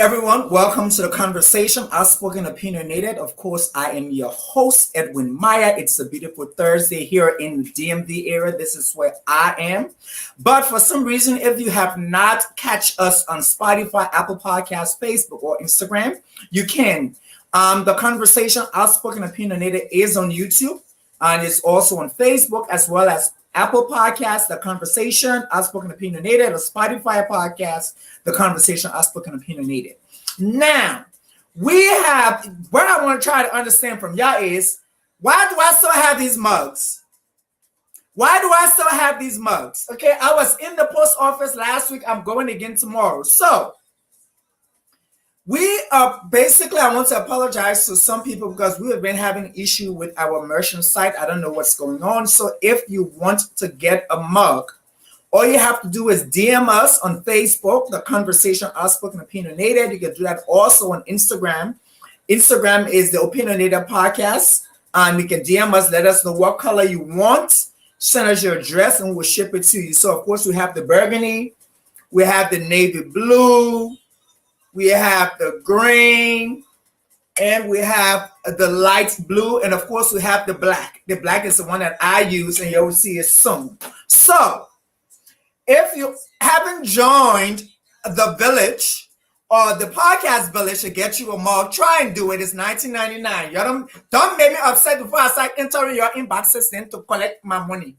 everyone, welcome to the conversation, Outspoken Opinionated. Of course, I am your host, Edwin Maya. It's a beautiful Thursday here in the DMV area. This is where I am. But for some reason, if you have not catch us on Spotify, Apple Podcasts, Facebook, or Instagram, you can. The conversation, Outspoken Opinionated, is on YouTube, and it's also on Facebook, as well as Apple Podcasts, The Conversation, Outspoken Opinionated, a Spotify podcast, The Conversation, Outspoken Opinionated. Now, we have, what I want to try to understand from y'all is, why do I still have these mugs? Why do I still have these mugs? Okay, I was in the post office last week. I'm going again tomorrow. So, we are basically, I want to apologize to some people because we have been having issue with our merchant site. I don't know what's going on. So if you want to get a mug, all you have to do is DM us on Facebook, The Conversation Outspoken Opinionated. You can do that also on Instagram. Instagram is the Opinionated Podcast. And you can DM us, let us know what color you want. Send us your address and we'll ship it to you. So of course we have the burgundy, we have the navy blue, we have the green, and we have the light blue, and of course we have the black. The black is the one that I use, and you'll see it soon. So, if you haven't joined the village or the podcast village to get you a mug, try and do it. It's $19.99. You don't make me upset before I start entering your inboxes then to collect my money.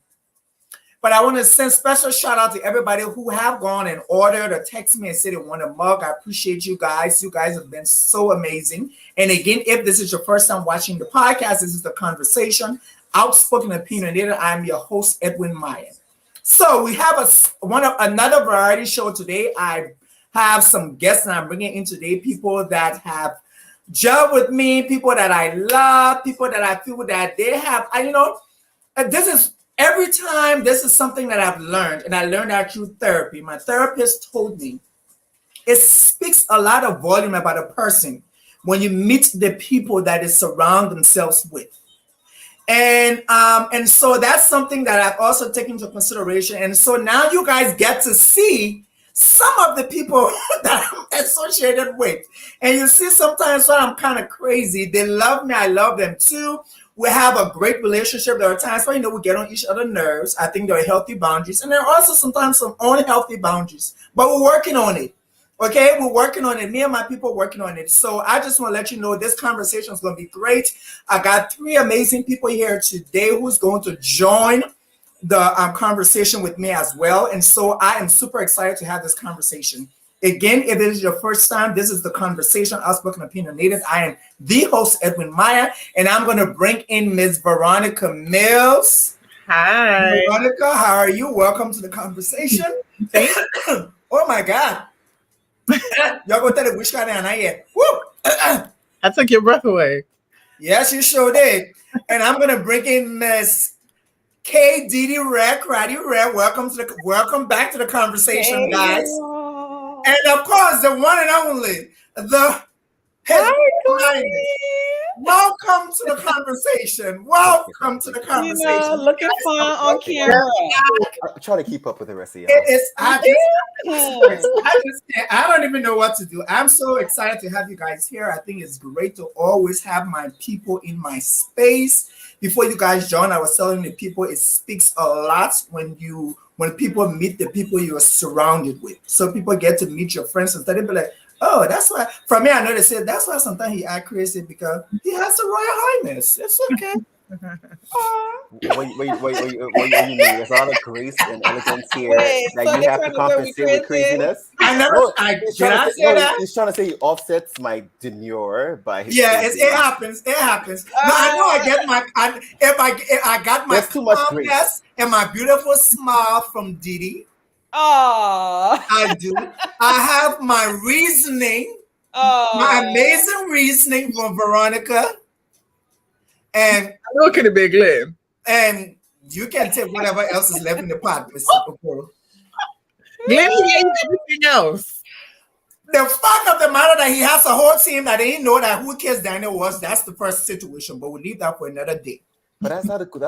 But I want to send special shout out to everybody who have gone and ordered or text me and said they want a mug. I appreciate you guys. You guys have been so amazing. And again, if this is your first time watching the podcast, this is The Conversation, Outspoken Opinionated. I'm your host, Edwin Maya. So we have another variety show today. I have some guests that I'm bringing in today, people that have gelled with me, people that I love, people that I feel that they have, every time, this is something that I've learned, and I learned that through therapy. My therapist told me it speaks a lot of volume about a person when you meet the people that they surround themselves with. And so that's something that I've also taken into consideration. And so now you guys get to see some of the people that I'm associated with. And you see sometimes when I'm kind of crazy, they love me, I love them too. We have a great relationship. There are times where, we get on each other's nerves. I think there are healthy boundaries. And there are also sometimes some unhealthy boundaries. But we're working on it. Okay? We're working on it. Me and my people are working on it. So I just want to let you know this conversation is going to be great. I got 3 amazing people here today who's going to join the conversation with me as well. And so I am super excited to have this conversation. Again, if it is your first time, this is The Conversation, Outspoken Opinionated. I am the host, Edwin Maya, and I'm going to bring in Ms. Veronica Mills. Hi. Veronica, how are you? Welcome to the conversation. Oh, my God. Y'all go tell the wish and I yet. Woo! I took your breath away. Yes, you sure did. And I'm going to bring in Ms. Didi Wureh. Welcome back to the conversation, guys. And of course, the one and only, the welcome to the conversation. Welcome to the conversation. Looking fun on camera. I'm trying to keep up with the rest of y'all. I don't even know what to do. I'm so excited to have you guys here. I think it's great to always have my people in my space. Before you guys join, I was telling the people it speaks a lot when people meet the people you are surrounded with. So people get to meet your friends and they be like, oh, that's why. For me, I know they said that's why sometimes he act crazy because he has the Royal Highness. It's okay. What you mean? There's a lot of grace and elegance here that you have to compensate with craziness. He's trying to say he offsets my demure by his it happens. No, I know I get my I got my calmness and my beautiful smile from Didi. Oh, I do. I have my reasoning, my amazing reasoning from Veronica. And look at the big Glenn. And you can take whatever else is left in the pot, Mr. Okoro. Glenn gave everything else. The fact of the matter that he has a whole team that they didn't know that who Kiss Daniel was, that's the first situation. But we'll leave that for another day. But that's not the thing.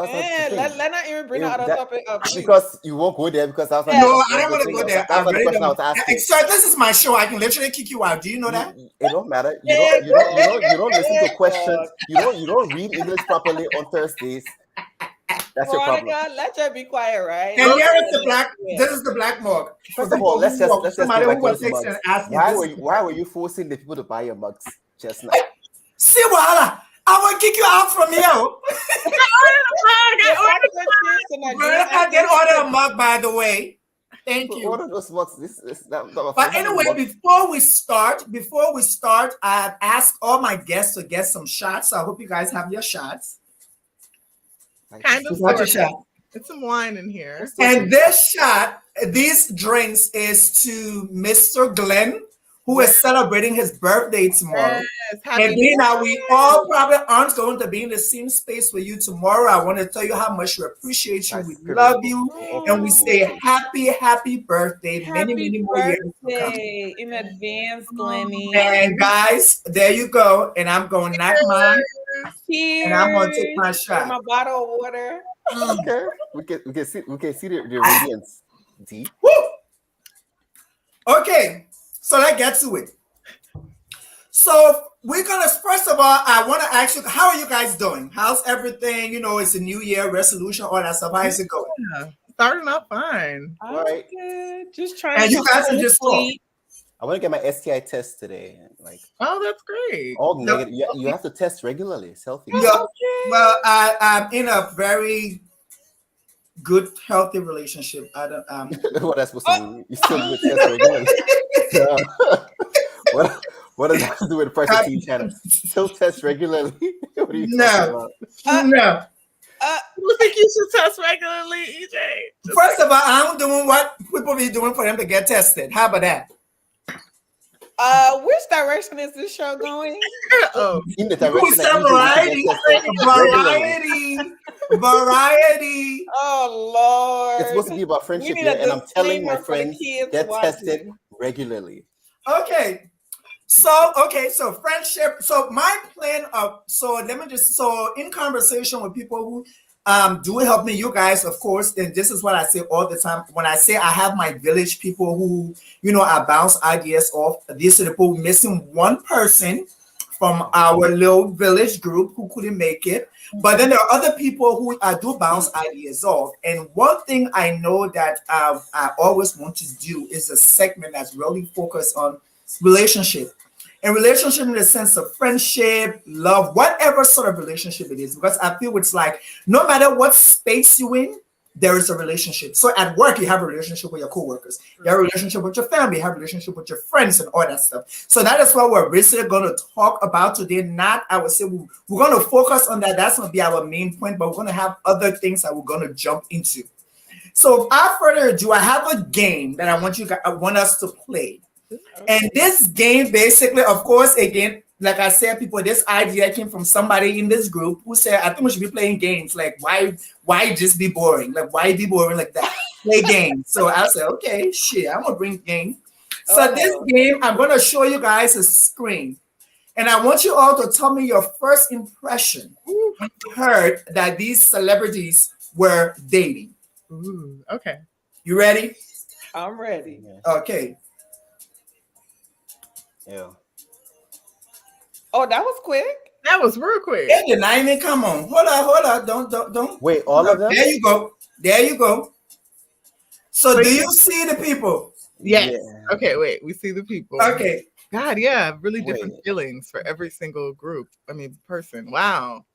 Let not even bring that other topic up. Because you won't go there because that's not. No, I don't want to go there. That's not the question I was asking. Sir, this is my show. I can literally kick you out. Do you know that? It don't matter. You don't listen to questions. You don't read English properly on Thursdays. That's Veronica, your problem. let you be quiet, right? And here is the black. This is the black mug. First of all, let's just go back to this mugs. Why were you forcing the people to buy your mugs just now? See, Wala, I will kick you out from here. I did order a mug, by the way. Thank you. Order those mugs. But anyway, before we start, I have asked all my guests to get some shots. So I hope you guys have your shots. Kind of Got your shot. It's some wine in here. And these drinks is to Mr. Glenn, who is celebrating his birthday tomorrow. Yes, and being that we all probably aren't going to be in the same space with you tomorrow, I want to tell you how much we appreciate you. We love you. And we say happy birthday. Many more years to come. In advance, Glenny. And guys, there you go. And I'm going to knock mine. Cheers. And I'm going to take my shot. My bottle of water. Okay. We can see the radiance. Deep. Woo! Okay. So let's get to it. So we're gonna first of all, I want to ask you, how are you guys doing? How's everything? You know, it's a new year resolution, all that stuff. How is it going? Yeah, starting out fine. All right. Good. Just trying. And you guys are just sleep. I want to get my STI test today. Oh, that's great. All negative. You have to test regularly. It's healthy. Yeah. Well, I'm in a very good, healthy relationship. I don't. What that's supposed to mean? You still do test regularly. What does that have to do with pressure team channel? Still test regularly? What are you talking about? No. You think you should test regularly, EJ? First of all, I'm doing what people be doing for them to get tested. How about that? Which direction is this show going? In the direction variety. Oh Lord! It's supposed to be about friendship here, and I'm telling my friends get tested regularly. Okay. So friendship. So my plan in conversation with people who do help me, you guys, of course, and this is what I say all the time. When I say I have my village people who, I bounce ideas off. These are the people missing one person from our little village group who couldn't make it. But then there are other people who I do bounce ideas off. And one thing I know that I always want to do is a segment that's really focused on relationship. And relationship in the sense of friendship, love, whatever sort of relationship it is. Because I feel it's like no matter what space you're in, there is a relationship. So at work, you have a relationship with your coworkers. You have a relationship with your family. You have a relationship with your friends and all that stuff. So that is what we're basically going to talk about today. I would say we're going to focus on that. That's going to be our main point. But we're going to have other things that we're going to jump into. So without further ado, I have a game that I want us to play. And this game basically, of course, again, like I said, this idea came from somebody in this group who said, I think we should be playing games. Like, why just be boring? Like, why be boring like that? Play games. So I said, okay, shit, I'm going to bring game. So this game, I'm going to show you guys a screen. And I want you all to tell me your first impression when you heard that these celebrities were dating. Ooh, okay. You ready? I'm ready. Okay. Yeah. Oh, that was quick. That was real quick. They did not even come on. Hold on. Don't. Wait, all of them? There you go. So do you see the people? Yes. Yeah. Okay, wait. We see the people. Okay. God, yeah. Really different feelings for every single person. Wow.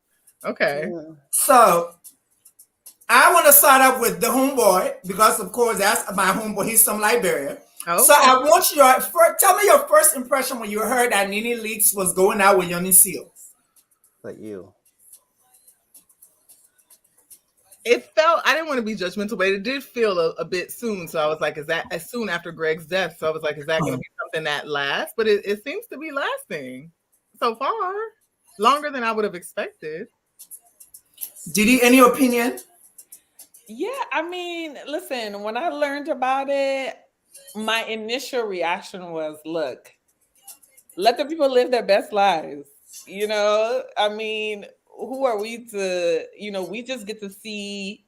Okay. Yeah. So I want to start up with the homeboy because, of course, that's my homeboy. He's from Liberia. Oh. So I want you to tell me your first impression when you heard that Nene Leakes was going out with Yoni Seal. Like you. It felt, I didn't want to be judgmental, but it did feel a bit soon. So I was like, is that as soon after Greg's death? So I was like, is that going to be something that lasts? But it seems to be lasting so far. Longer than I would have expected. Didi, any opinion? Yeah, I mean, listen, when I learned about it, my initial reaction was, look, let the people live their best lives. I mean, who are we to, we just get to see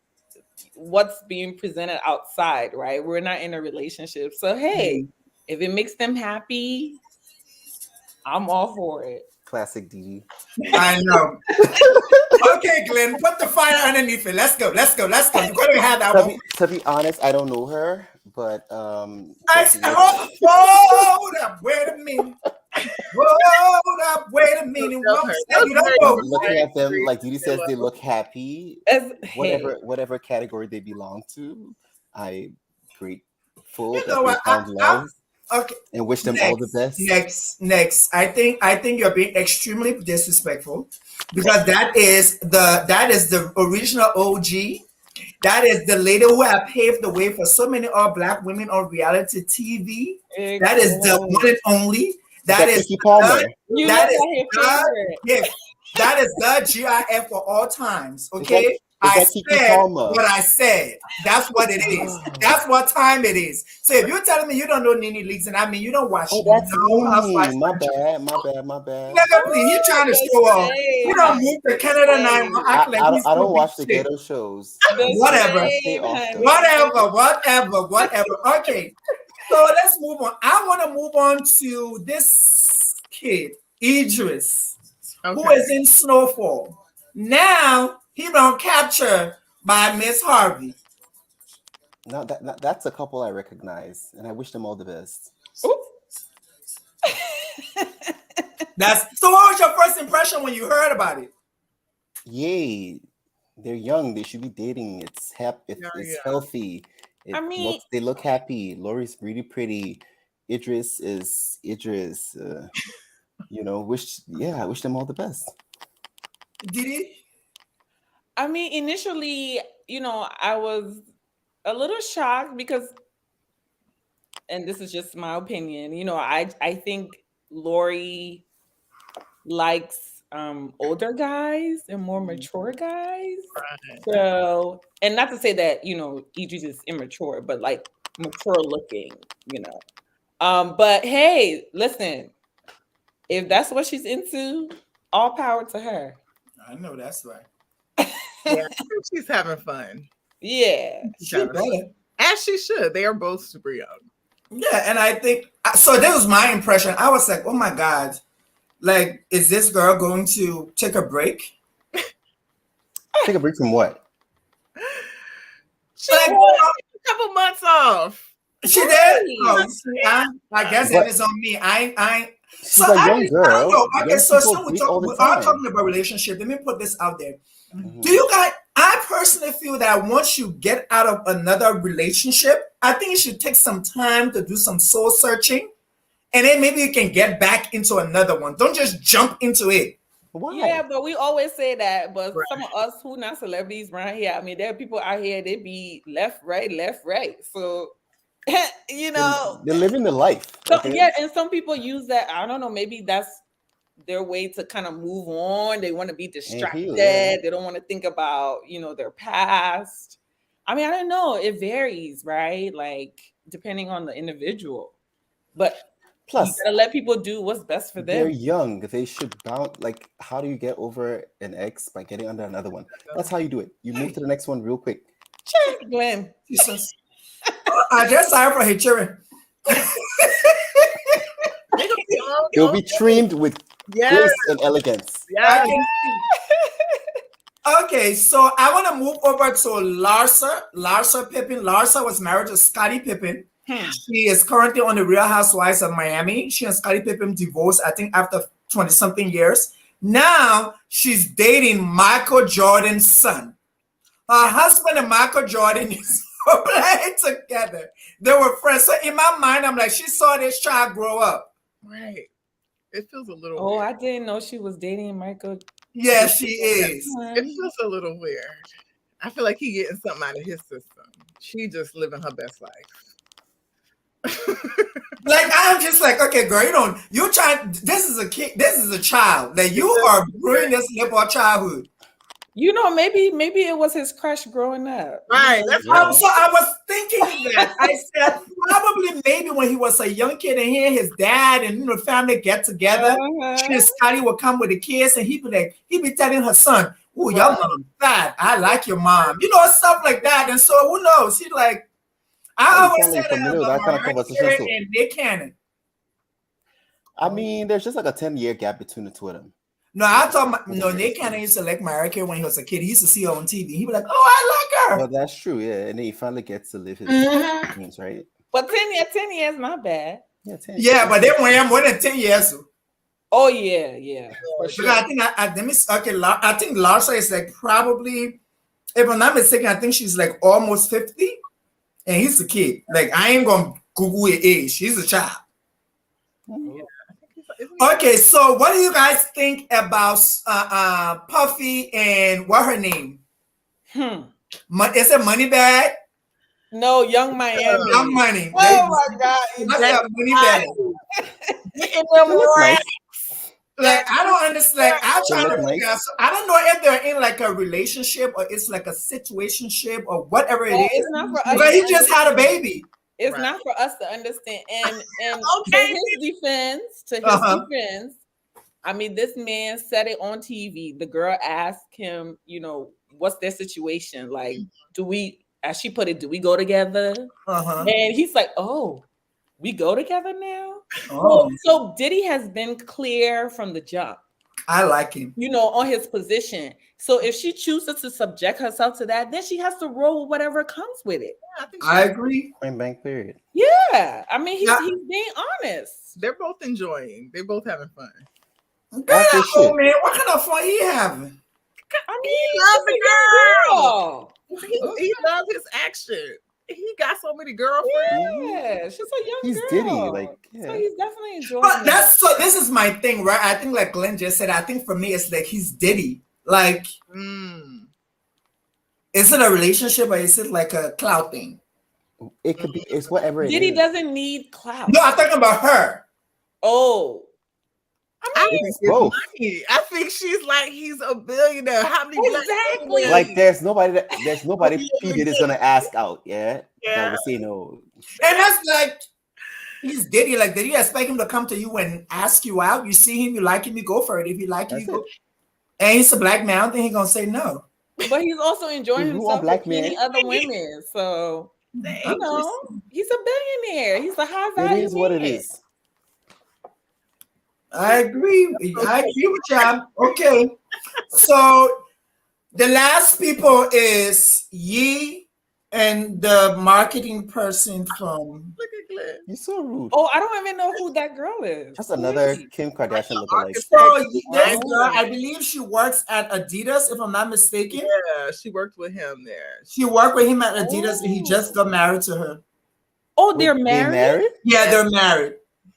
what's being presented outside, right? We're not in a relationship. So, hey, if it makes them happy, I'm all for it. Classic Didi. I know. Okay, Glenn, put the fire underneath it. Let's go. You're going to have that one. To be honest, I don't know her, but I said, hold up, wait a minute. Looking at them, like Didi says, they look happy. Whatever category they belong to, I grateful that they found love. Okay. And wish them all the best. Next. I think you're being extremely disrespectful because that is the original OG. That is the lady who have paved the way for so many all Black women on reality TV. That is the one and only. That is Palmer. That is the GIF for all times. Okay. I said what I said. That's what it is. That's what time it is. So if you're telling me you don't know Nene Leakes, and I mean you don't watch that's me. My bad. Nigga, please, you trying to show off. You don't move to Canada 9. I don't watch the ghetto shows. Whatever. Okay. So let's move on. I want to move on to this kid, Idris, who is in Snowfall. Now he don't capture by Miss Harvey. No, that's a couple I recognize, and I wish them all the best. So what was your first impression when you heard about it? Yay, they're young. They should be dating. It's healthy. They look happy. Lori's really pretty. Idris is Idris. I wish them all the best. Didi? I mean, initially, I was a little shocked because, and this is just my opinion, I think Lori likes older guys and more mature guys. Right. So, and not to say that, Idris is immature, but like mature looking, But hey, listen, if that's what she's into, all power to her. I know that's right. Yeah, I think she's having fun. Yeah. As she should. They are both super young. Yeah, and I think, so that was my impression. I was like, oh my God, like, is this girl going to take a break? Take a break from what? She took a couple months off. She did? I guess it is on me. She's a young girl. Okay, so we are talking about relationship. Let me put this out there. Mm-hmm. Do you guys? I personally feel that once you get out of another relationship, I think you should take some time to do some soul searching, and then maybe you can get back into another one. Don't just jump into it. Why? Yeah, but we always say that. But some of us who not celebrities around here, I mean, there are people out here, they be left, right. So, they're living the life. Okay? Yeah, and some people use that. I don't know. Maybe that's their way to kind of move on. They want to be distracted. They don't want to think about, their past. I mean, I don't know. It varies, right? Like depending on the individual. But plus, you gotta let people do what's best for them. They're young. They should bounce. Like, how do you get over an ex by getting under another one? That's how you do it. You move to the next one real quick. Glenn. Jesus. I just signed for his children. They'll be trimmed with grace and elegance. Yeah. Okay, so I want to move over to Larsa Pippen. Larsa was married to Scottie Pippen. She is currently on the Real Housewives of Miami. She and Scottie Pippen divorced, I think, after 20-something years. Now she's dating Michael Jordan's son. Her husband and Michael Jordan is playing together. They were friends. So in my mind, I'm like, she saw this child grow up. Right. It feels a little weird. I didn't know she was dating Michael. Yeah, she is. It feels a little weird. I feel like he getting something out of his system. She just living her best life. Like, I'm just like, okay, girl, this is a kid, this is a child that you are ruining this little childhood. You know, maybe it was his crush growing up. Right. That's right. So I was thinking that. I said probably maybe when he was a young kid and he and his dad and the family get together, Scotty would come with the kids and he'd be telling her son, "Oh, your mom fat. I like your mom." You know, stuff like that. And so who knows? She's like, I always said that kind of conversation and Nick Cannon. I mean, there's just like a 10-year gap between the two of them. No, I thought Nick Cannon used to like Mariah Carey when he was a kid. He used to see her on TV. He'd be like, "Oh, I like her." Well, that's true, yeah. And then he finally gets to live his dreams, right? But 10 years, not bad. Yeah, 10 yeah, but then when I'm more than 10 years. Oh yeah. Sure. I think I think Larsa is like probably, if I'm not mistaken, I think she's like almost 50, and he's a kid. Like I ain't gonna Google her age. She's a child. Yeah. Okay, so what do you guys think about Puffy and what her name? Is it Moneybag? No, Young Miami. Young Money. Oh my God! That's Moneybag. Like I don't understand. Like, I'm trying to figure out. I don't know if they're in like a relationship or it's like a situationship or whatever it is. It's not for us. But he just had a baby. It's not for us to understand. And okay. To his defense, I mean, this man said it on TV. The girl asked him, you know, what's their situation? Like, do we, as she put it, do we go together? And he's like, oh, we go together now? So Diddy has been clear from the jump. I like him. You know, on his position. So if she chooses to subject herself to that, then she has to roll with whatever comes with it. Yeah, I agree. Point blank period. Yeah. I mean, he's being honest. They're both enjoying. They're both having fun. Oh man, what kind of fun he having? I mean, he loves the girl. He loves his action. He got so many girlfriends. Yeah, she's a young He's girl. Diddy, like, yeah. So he's definitely enjoying But that's so. This is my thing, right? I think, like Glenn just said, I think for me, it's like he's Diddy. Like, is it a relationship or is it like a clout thing? It could be. It's whatever. Diddy doesn't need clout. No, I'm talking about her. Oh. I think it's both. Money. I think she's like he's a billionaire. How many exactly? Like there's nobody P Diddy's gonna ask out. Yeah. That will say no. And that's like he's Diddy. Like, did you expect him to come to you and ask you out? You see him, you like him, you go for it. If you like him, you go. And he's a black man, then he's gonna say no. But he's also enjoying himself with many other women. So you know, he's a billionaire. He's a high value. It is what it is. I agree. I agree with you. Okay. So the last people is Yee and the marketing person from. Look at Glenn. You're so rude. Oh, I don't even know who that girl is. Just another Kim Kardashian lookalike. So this girl, I believe she works at Adidas, if I'm not mistaken. Yeah, she worked with him there. She worked with him at Adidas, and he just got married to her. Oh, they're married? Married? Yeah, they're married.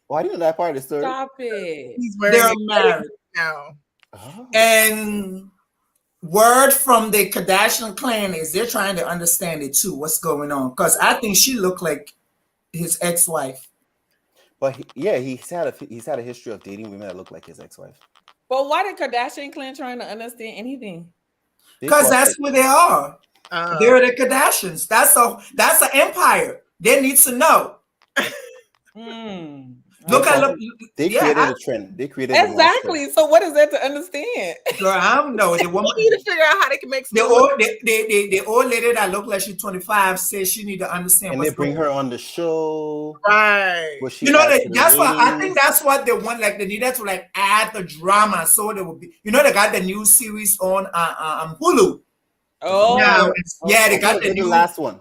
Oh, I didn't know that part of the story. Stop it. They're married now. Oh. And word from the Kardashian clan is they're trying to understand it too, what's going on. Because I think she looked like his ex-wife. But he's had a history of dating women that look like his ex-wife. But why the Kardashian clan trying to understand anything? Because that's who they are. They're the Kardashians. That's an empire. They need to know. They created a trend. They created exactly. So what is that to understand? Girl, I don't know. The woman need to figure out how they can make the old lady that looked like she's 25 says she need to understand. And they bring her on the show, right? You know that's what I think. That's what they want. Like they needed to like add the drama, so there will be. You know, they got the new series on Hulu. Oh, now, yeah, they got the last one.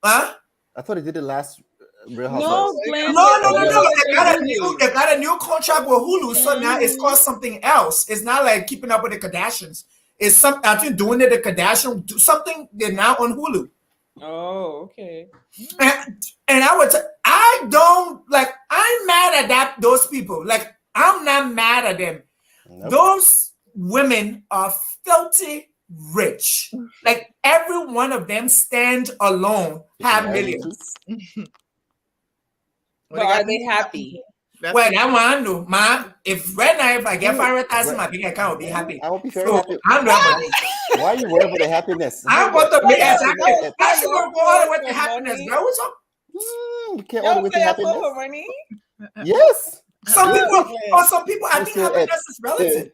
Huh? I thought they did the last. Real no. They got a new contract with Hulu, so now it's called something else. It's not like Keeping Up with the Kardashians. It's something I think doing it the Kardashian do something. They're now on Hulu. Oh, okay. And I don't like. I'm mad at those people. Like I'm not mad at them. Nope. Those women are filthy rich. Like every one of them stand alone have millions. But are they happy? Well, that one I know. If right now, if I get $500,000, my bank account will be happy. I will be very happy. I'm not. Why are you worried about the happiness? I want the exactly. I should y'all go all the way for to happiness, money. girl. What's up? You can't all the Y'all way to say I happiness. for money? Yes. Some Oh, people, yeah. or some people, I think happiness is relative.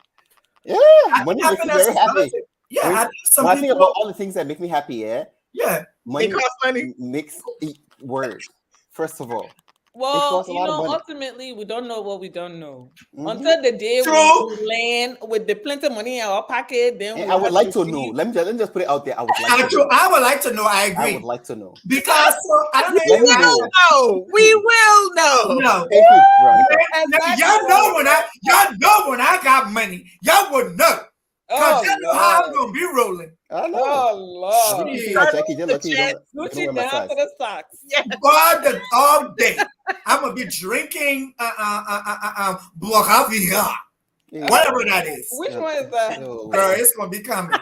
Yeah, I money think makes you happiness very is happy. relative. Yeah, I mean, I think some when I think people. about all the things that make me happy, Yeah, money It costs money. makes word. First of all, it Well, costs a lot of money. ultimately, we don't know what we don't know. Mhm. Until the day True. we land with the plenty of money in our pocket, then And we I would have like to see. know. Let me just put it out there. I would like to true. know. I would like to know. I I agree. would like to know. Because I don't know. Let If me you know. guys, No, we will know. no. Thank you, Veronica. Exactly. Y'all know when I got money, y'all would know. Cause Oh, y'all know how I'm Lord. gonna be rolling. I know. Oh, I Lord. mean, you see that Jackie, just lucky you don't Gucci wear my down size. to the socks. Yeah. God, all day. I'm gonna be drinking Boravia, Yeah. whatever that is. Which one is that? Oh, Girl, it's gonna be coming.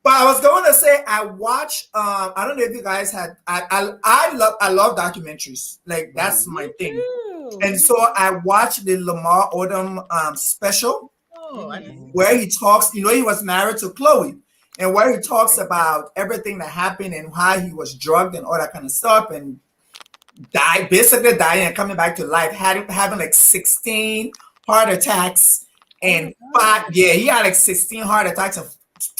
But I was going to say I watch. I don't know if you guys had. I love documentaries. Like that's my thing. Too. And so I watched the Lamar Odom special Oh, I didn't. where he talks. You know, he was married to Chloe, and where he talks about everything that happened and how he was drugged and all that kind of stuff, and basically dying and coming back to life, having like 16 heart attacks and he had like 16 heart attacks and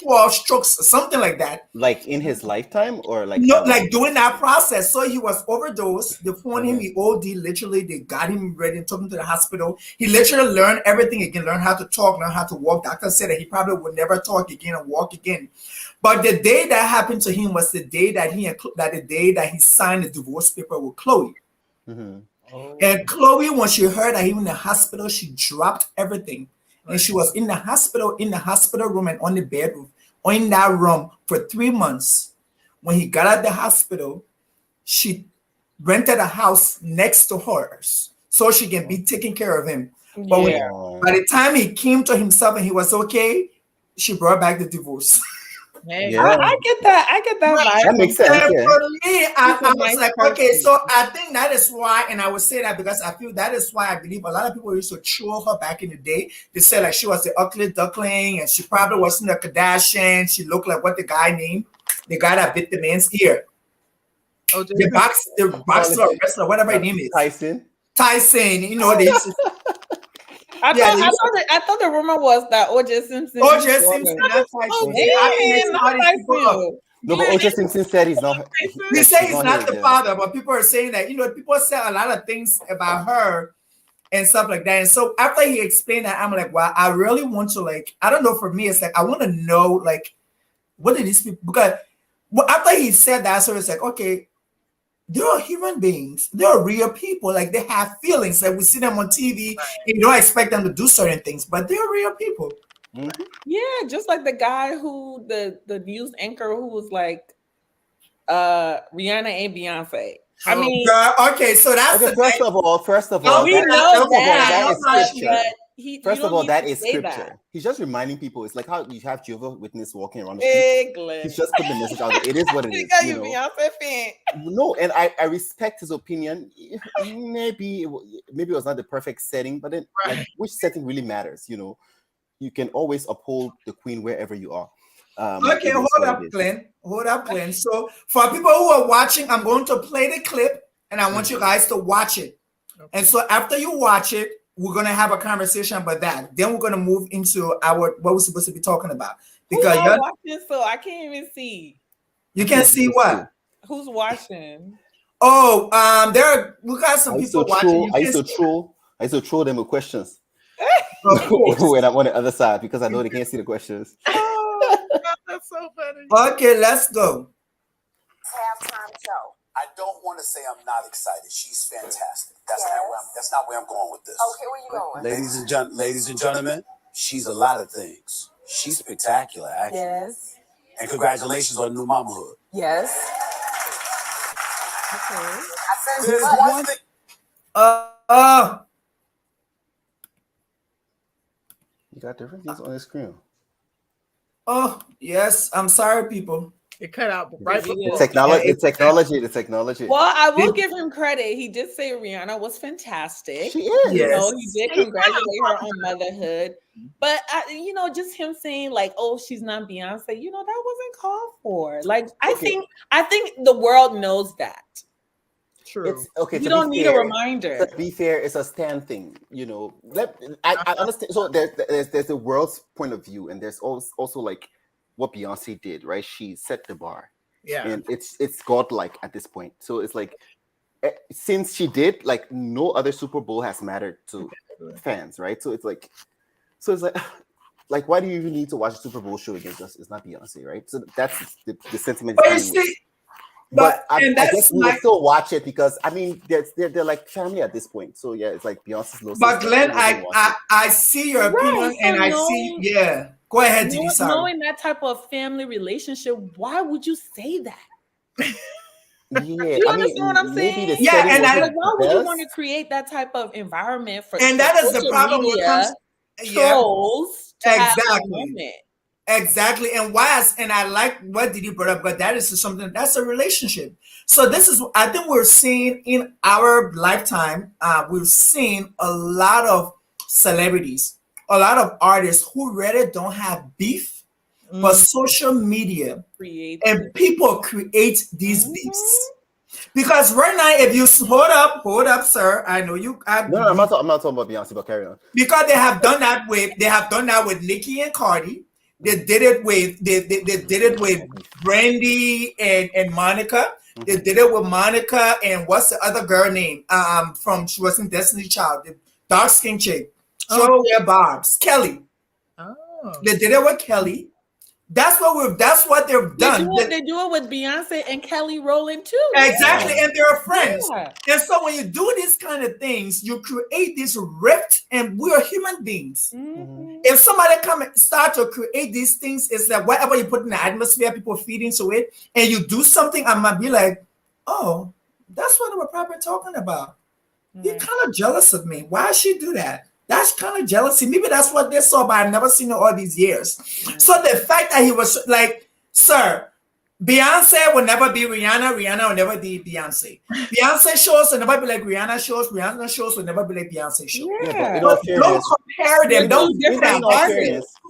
12 strokes or something like that. like in his lifetime or like No, like doing that process. So he was overdosed. They found him, Okay. he OD, literally. They got him ready and took him to the hospital. He literally learned everything again, learn how to talk, learn how to walk. Doctor said that he probably would never talk again and walk again. But the day that happened to him was the day that he signed the divorce paper with Chloe. Mhm. And Chloe, when she heard that he was in the hospital, she dropped everything. And she was in the hospital room and on the bedroom, or in that room for 3 months. When he got out of the hospital, she rented a house next to hers so she can be taking care of him. But by the time he came to himself and he was okay, she brought back the divorce. Hey. Yeah. I get that. I get that vibe. That makes sense. And Yeah. for me, I was nice like, person. okay, so I think that is why, and I would say that because I feel that is why I believe a lot of people used to troll her back in the day. They said like she was the ugly duckling and she probably wasn't a Kardashian. She looked like what the guy named, the guy that bit the man's ear. Oh, The boxer, wrestler, whatever his name is. Tyson, you know, they used to, I thought the rumor was that O.J. Simpson. O.J. Simpson, not Tyson. No, but O.J. Simpson said he's not. He said he's not the father, but people are saying that, you know, people said a lot of things about her and stuff like that. And so after he explained that, I'm like, wow, I really want to, like, I don't know, for me, it's like, I want to know, like, what did these people, because after he said that, so it's like, okay, they're human beings. They're real people. Like, they have feelings. Like, we see them on TV, and you don't expect them to do certain things, but they're real people. Mm-hmm. Yeah, just like the guy who, the news anchor who was like, Rihanna and Beyonce. I mean, okay, so that's okay. First of all, we know that is scripture. But First of all, that is scripture. He's just reminding people. It's like how you have Jehovah's Witness walking around the street. He's just putting the message out there. It is what it is. You know? Beyonce fan. No, and I respect his opinion. Maybe it was not the perfect setting, but then like, which setting really matters? You know, you can always uphold the queen wherever you are. Okay, hold up, Glenn. So for people who are watching, I'm going to play the clip and I want you guys to watch it. Okay. And so after you watch it, we're going to have a conversation about that. Then we're going to move into what we're supposed to be talking about. Because you're watching, so I can't even see. You can't see what? Who's watching? Oh, we got some people watching. I used to troll them with questions. When I'm on the other side because I know they can't see the questions. Oh, God, that's so funny. Okay, let's go. Halftime show. I don't want to say I'm not excited. She's fantastic. That's not where I'm going with this. Okay, where you going? Ladies and gentlemen, she's a lot of things. She's spectacular, actually. Yes. And congratulations on new mamahood. Yes. Okay. There's one thing. You got different things on the screen. Oh, yes. I'm sorry, people. It cut out right before. The technology. Well, I will give him credit. He did say Rihanna was fantastic. She is. You know, he did congratulate her on motherhood. But you know, just him saying like, "Oh, she's not Beyonce," you know, that wasn't called for. Like, I think the world knows that. True. It's okay. You don't need a reminder. To be fair, it's a stand thing. You know, I understand. So there's the world's point of view, and there's also like what Beyonce did, right? She set the bar. Yeah. And it's godlike at this point. So it's like, since she did, like no other Super Bowl has mattered to fans, right? So it's like, why do you even need to watch a Super Bowl show against us? It's not Beyonce, right? So that's the sentiment. But I guess we will still watch it because I mean they're like family at this point. So yeah, it's like Beyonce's little sister. But Glenn, I see your opinion, and I see Go ahead, Didi. Knowing that type of family relationship, why would you say that? Yeah, you understand what I'm saying? And why would you want to create that type of environment for? And that is the problem with trolls. Exactly. And I like what Didi brought up, but that is something that's a relationship. So I think we're seeing in our lifetime, we've seen a lot of celebrities, a lot of artists who really don't have beef, but social media and people create these beefs. Because right now, if you hold up, sir, I know you. No, I'm not talking about Beyonce, but carry on. Because they have done that with Nicki and Cardi. They did it with Brandy and Monica. They did it with Monica and what's the other girl name? She was in Destiny Child, the dark skin chick. Bobs, Kelly. Oh. They did it with Kelly. That's what they've done. They do it with Beyonce and Kelly Rowland too. Exactly, and they're friends. Yeah. And so when you do these kind of things, you create this rift, and we are human beings. Mm-hmm. If somebody come and start to create these things, it's like whatever you put in the atmosphere, people feed into it, and you do something, I might be like, oh, that's what we're probably talking about. Mm-hmm. You're kind of jealous of me. Why should she do that? That's kind of jealousy. Maybe that's what they saw, but I've never seen it all these years. Mm-hmm. So the fact that he was like, sir, Beyonce will never be Rihanna. Rihanna will never be Beyonce. Beyonce shows will never be like Rihanna shows. Rihanna shows will never be like Beyonce shows. Yeah, don't compare them.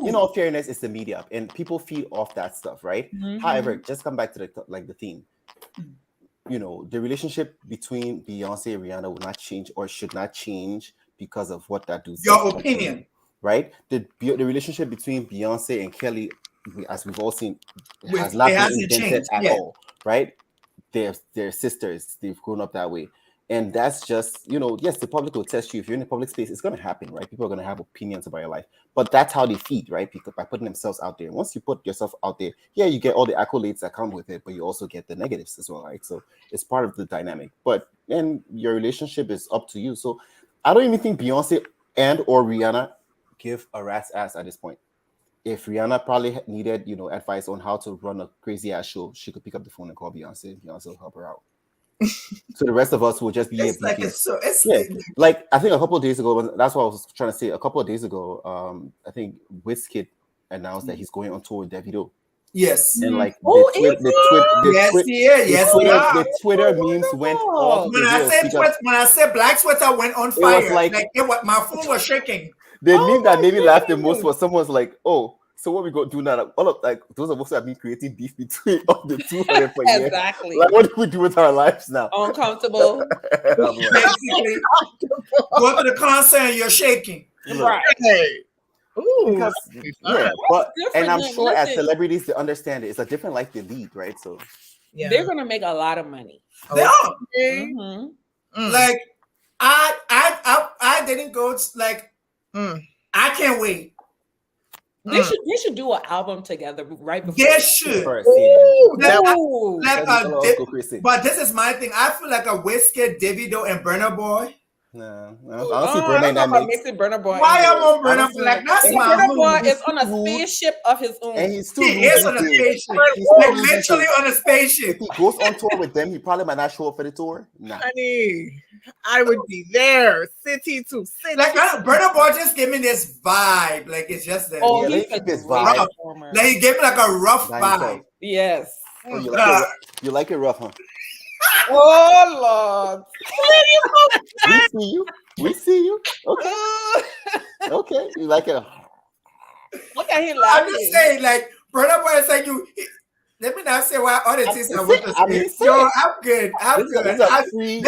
In all fairness, it's the media, and people feed off that stuff, right? Mm-hmm. However, just come back to the theme. You know, the relationship between Beyonce and Rihanna will not change or should not change because of what that does. Your opinion, right? The relationship between Beyonce and Kelly, as we've all seen, has not been invented at all, right? They're sisters. They've grown up that way, and that's just, you know, yes, the public will test you if you're in a public space. It's going to happen, right? People are going to have opinions about your life, but that's how they feed, right? Because by putting themselves out there. Once you put yourself out there, yeah, you get all the accolades that come with it, but you also get the negatives as well, right? So it's part of the dynamic. But then your relationship is up to you. So I don't even think Beyonce and or Rihanna give a rat's ass at this point. If Rihanna probably needed, you know, advice on how to run a crazy ass show, she could pick up the phone and call Beyonce. Beyonce will help her out. So the rest of us will just be like I think a couple of days ago. That's what I was trying to say. A couple of days ago, I think Wizkid announced that he's going on tour with Davido. Yes. And like the Twitter memes went off. When I said Black Twitter went on fire, it was like my phone was shaking. The meme that made me laugh the most was someone's like, "Oh, so what we gonna do now?" All of like those of us who have been creating beef between of the two of them for years. Exactly. Like, what do we do with our lives now? Uncomfortable. Basically, go to the concert and you're shaking. Right. Ooh, because, and I'm sure as celebrities they understand it. It's a different life they lead, right? So they're gonna make a lot of money. They are. Mm-hmm. Like I didn't go like I can't wait. They should do an album together right before. They should. But this is my thing. I feel like a Wizkid, Davido, and Burna Boy. No, I don't see Burna Boy. Why am I on Burna Boy? Like that's my Burna Boy is on a spaceship of his own. And he's still is on a spaceship. Like literally on a spaceship. If he goes on tour with them, he probably might not show up for the tour. Nah. Honey, I would be there, city to city. Like Burna Boy just gave me this vibe. Like it's just that. Oh, he's this vibe. Like he gave me like a rough vibe. Yes. Oh, you like it rough, huh? Oh Lord. We see you. Okay. Okay. You like it. Look at him I'm laughing. just saying, like, brother boy is like you. Let me not say why all the things I want to say. Yo, I'm good. I'm good. This is a free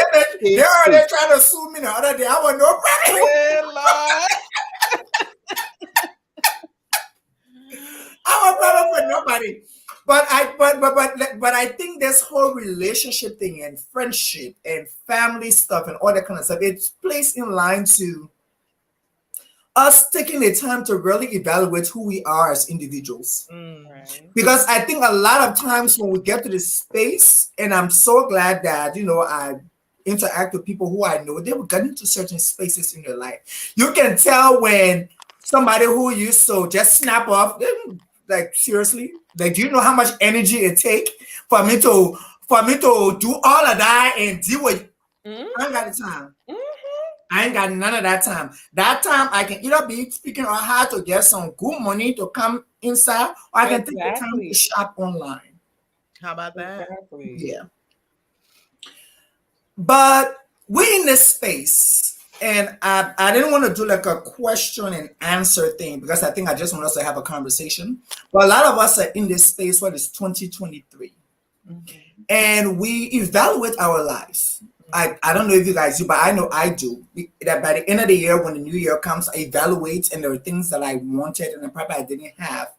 They're already trying to sue me the other day. I want no problem. Lord. I want problem for nobody. But I think this whole relationship thing and friendship and family stuff and all that kind of stuff, it's placed in line to us taking the time to really evaluate who we are as individuals. Right. Because I think a lot of times when we get to this space, and I'm so glad that, I interact with people who I know, they will get into certain spaces in their life. You can tell when somebody who used to just snap off, like seriously, like do you know how much energy it takes for me to do all of that and deal with? I ain't got the time. I ain't got none of that time. That time I can either be speaking on how to get some good money to come inside, or I can take the time to shop online. How about that? Exactly. Yeah. But we're in this space, and I didn't want to do like a question and answer thing because I think I just want us to have a conversation. But a lot of us are in this space when it's 2023. And we evaluate our lives. I don't know if you guys do, but I know I do. That by the end of the year, when the new year comes, I evaluate, and there are things that I wanted and probably I didn't have.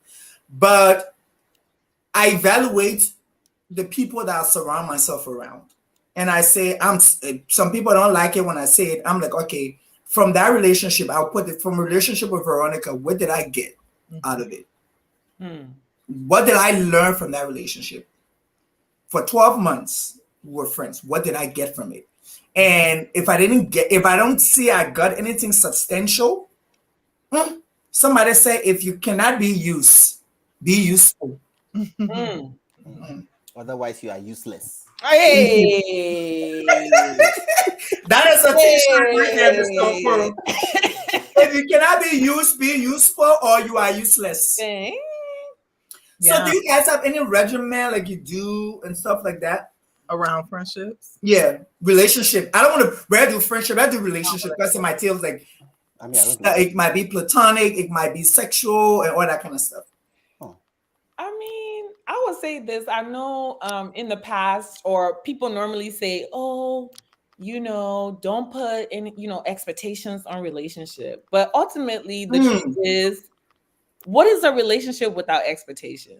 But I evaluate the people that I surround myself around. And I say, some people don't like it when I say it. I'm like, okay, from that relationship, I'll put it from a relationship with Veronica, what did I get out of it? What did I learn from that relationship? For 12 months, we were friends. What did I get from it? And if I don't see I got anything substantial, somebody say, if you cannot be used, be useful. Otherwise, you are useless. Hey. That is a t-shirt right there, Mr. Okoro. If you cannot be used, be useful, or you are useless. So do you guys have any regimen like you do and stuff like that? Around friendships? Yeah, relationship. I don't want to do friendship. I do relationship because in my tales, like, it might be platonic, it might be sexual, and all that kind of stuff. I mean, I would say this. I know in the past, or people normally say, oh, don't put any, expectations on relationship. But ultimately, the truth is, what is a relationship without expectation?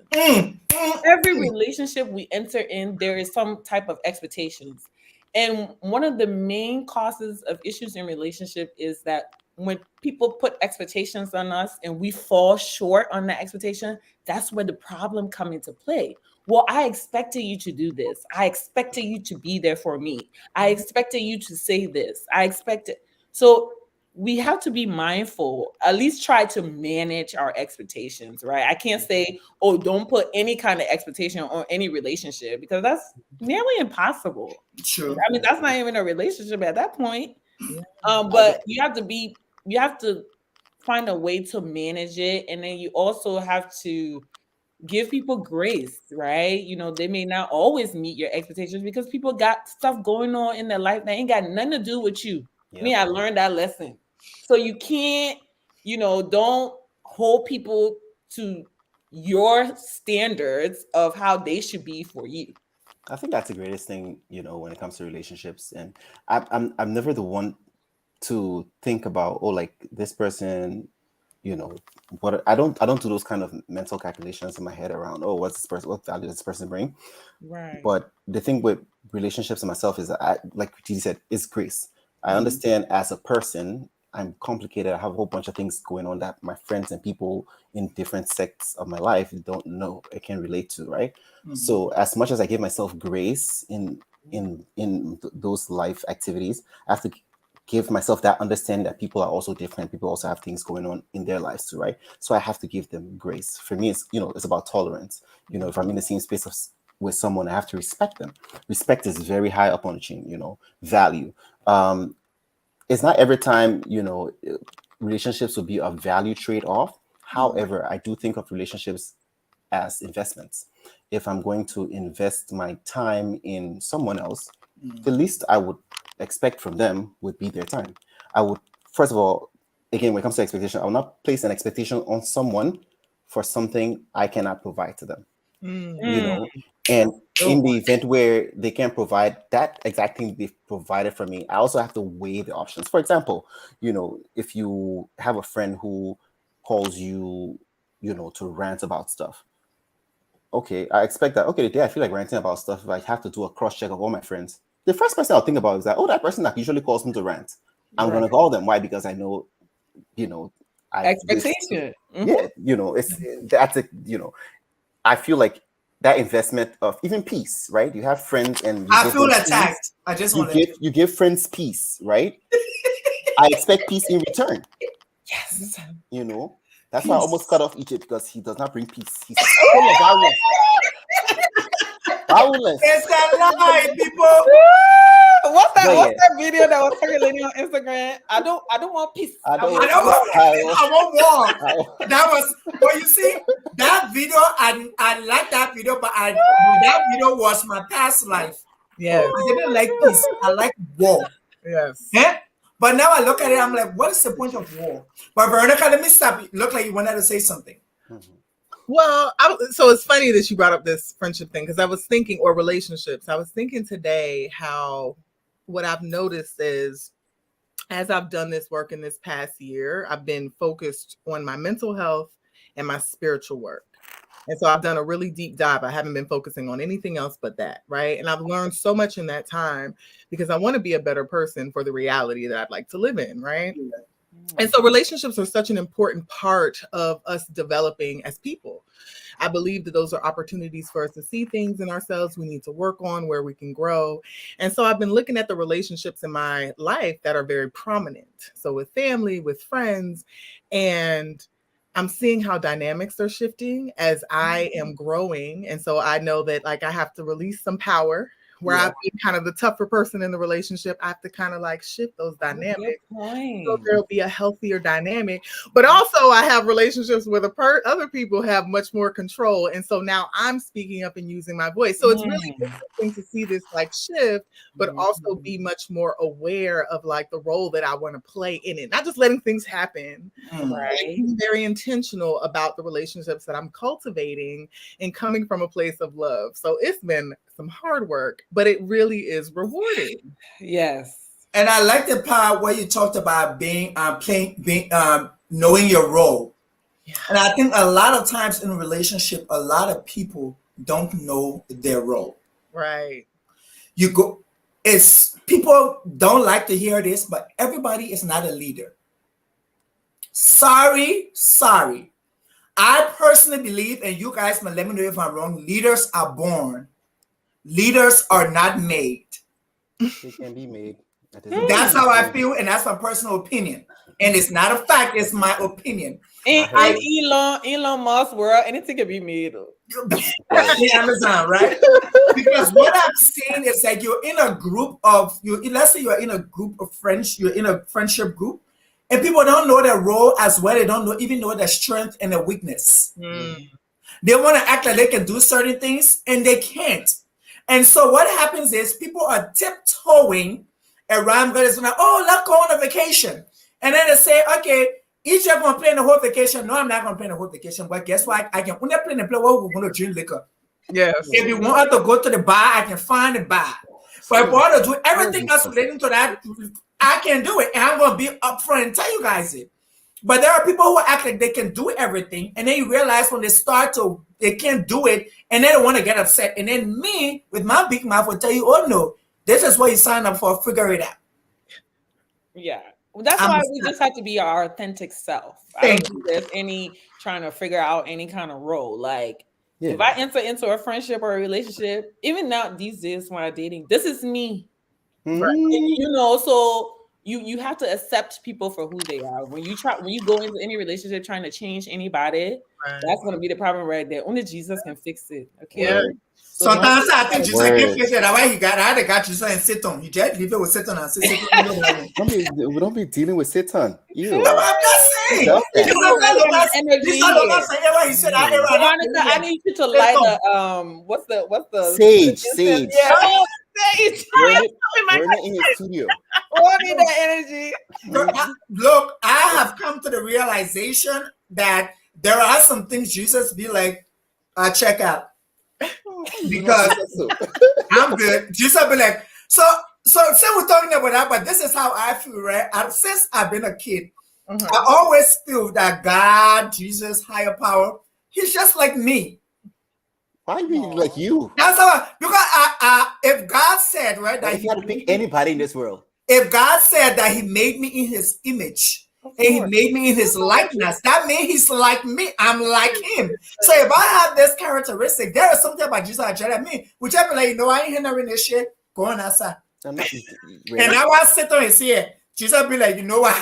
Every relationship we enter in, there is some type of expectations. And one of the main causes of issues in relationship is that when people put expectations on us and we fall short on that expectation, that's where the problem comes into play. Well, I expected you to do this. I expected you to be there for me. I expected you to say this. So we have to be mindful, at least try to manage our expectations, right? I can't say, oh, don't put any kind of expectation on any relationship because that's nearly impossible. True. I mean, that's not even a relationship at that point. But you have to find a way to manage it. And then you also have to give people grace, right? They may not always meet your expectations because people got stuff going on in their life that ain't got nothing to do with you. Me, I learned that lesson. So you can't, don't hold people to your standards of how they should be for you. I think that's the greatest thing, when it comes to relationships. And I'm never the one to think about, oh, like this person, what I don't do those kind of mental calculations in my head around, oh, what value does this person bring? Right. But the thing with relationships and myself is that like Didi said, is grace. I understand as a person, I'm complicated. I have a whole bunch of things going on that my friends and people in different sects of my life don't know, I can relate to, right? So as much as I give myself grace in those life activities, I have to give myself that understanding that people are also different. People also have things going on in their lives too, right? So I have to give them grace. For me, it's about tolerance. If I'm in the same space with someone, I have to respect them. Respect is very high up on the chain, value. It's not every time, relationships will be a value trade-off. However, I do think of relationships as investments. If I'm going to invest my time in someone else, the least I would expect from them would be their time. I would, first of all, again, when it comes to expectation, I will not place an expectation on someone for something I cannot provide to them. You know, and in the event where they can't provide that exact thing they've provided for me, I also have to weigh the options. For example, you know, if you have a friend who calls you, you know, to rant about stuff, okay, I expect that, okay, the day I feel like ranting about stuff, if I have to do a cross check of all my friends, the first person I'll think about is that, oh, that person that usually calls me to rant, I'm going to call them. Why? Because I know, you know, expectation. Yeah, you know, that's a, you know, I feel like that investment of even peace, right? You have friends and I feel attacked. I just want to you give friends peace, right? I expect peace in return. Yes. You know, that's why I almost cut off Egypt, because he does not bring peace. He's full of violence. Violence. It's a lie, people. What's that video that was circulating on Instagram? I don't want peace. I want war. That was, well, you see, that video, I like that video, but that video was my past life. Yes. I didn't like peace. I like war. Yes. Yeah? But now I look at it, I'm like, what is the point of war? But Veronica, let me stop you. Look like you wanted to say something. Well, so it's funny that you brought up this friendship thing, because I was thinking, or relationships. I was thinking today how what I've noticed is, as I've done this work in this past year, I've been focused on my mental health and my spiritual work. And so I've done a really deep dive. I haven't been focusing on anything else but that, right? And I've learned so much in that time, because I want to be a better person for the reality that I'd like to live in, right? Yeah. And so relationships are such an important part of us developing as people. I believe that those are opportunities for us to see things in ourselves we need to work on, where we can grow. And so I've been looking at the relationships in my life that are very prominent. So with family, with friends, and I'm seeing how dynamics are shifting as I am growing. And so I know that, like, I have to release some power. Where I've been kind of the tougher person in the relationship, I have to kind of like shift those dynamics. So there'll be a healthier dynamic. But also I have relationships where other people have much more control. And so now I'm speaking up and using my voice. So it's really interesting to see this like shift, but also be much more aware of like the role that I want to play in it. Not just letting things happen, right? Being very intentional about the relationships that I'm cultivating and coming from a place of love. So it's been some hard work, but it really is rewarding. Yes. And I like the part where you talked about knowing your role. Yeah. And I think a lot of times in a relationship, a lot of people don't know their role. Right. People don't like to hear this, but everybody is not a leader. Sorry. I personally believe, and you guys may let me know if I'm wrong, leaders are born. Leaders are not made. They can be made. That's how I feel, and that's my personal opinion. And it's not a fact, it's my opinion. And Elon Musk world, anything can be made. Amazon, right? Because what I'm saying is like you're in a group of let's say you're in a group of friends, you're in a friendship group, and people don't know their role as well. They don't even know their strength and their weakness. They want to act like they can do certain things and they can't. And so what happens is people are tiptoeing around, because like, oh, let's go on a vacation. And then they say, okay, each of them plan the whole vacation. No, I'm not going to plan the whole vacation. But guess what? I can only plan the play where we're going to drink liquor. Yes. If you want to go to the bar, I can find the bar. But if I want to do everything else relating to that, I can do it. And I'm going to be upfront and tell you guys it. But there are people who act like they can do everything, and then you realize when they can't do it, and they don't want to get upset. And then me, with my big mouth, will tell you, oh no, this is what you signed up for, figure it out. Yeah. Well, that's why we just have to be our authentic self. I don't think there's any trying to figure out any kind of role. Like, if I enter into a friendship or a relationship, even now these days when I'm dating, this is me. Right? And, so you have to accept people for who they are. When you go into any relationship trying to change anybody, that's going to be the problem right there. Only Jesus can fix it. Okay. Yeah. So sometimes I think Jesus can fix it. That's why I had to got Jesus and Satan. You just leave it with Satan and say Satan. We don't be dealing with Satan. No, I'm just saying. does that? He said, Veronica, I need you to light a what's the sage? Yeah. Oh, sage. Wureh in his studio. I need that energy. Look, I have come to the realization that there are some things Jesus be like, check out. Because I'm good. Jesus be like, so we're talking about that, but this is how I feel, right? Since I've been a kid, I always feel that God, Jesus, higher power, he's just like me. Why are you like you? That's how because if God said, right, that if you had to pick anybody in this world, if God said that he made me in his image and he made me in his likeness, that means he's like me. I'm like him. So if I have this characteristic, there is something about Jesus that me, whichever, like, I ain't hearing this shit, go on outside. And now I sit on his ear. Jesus be like, you know what?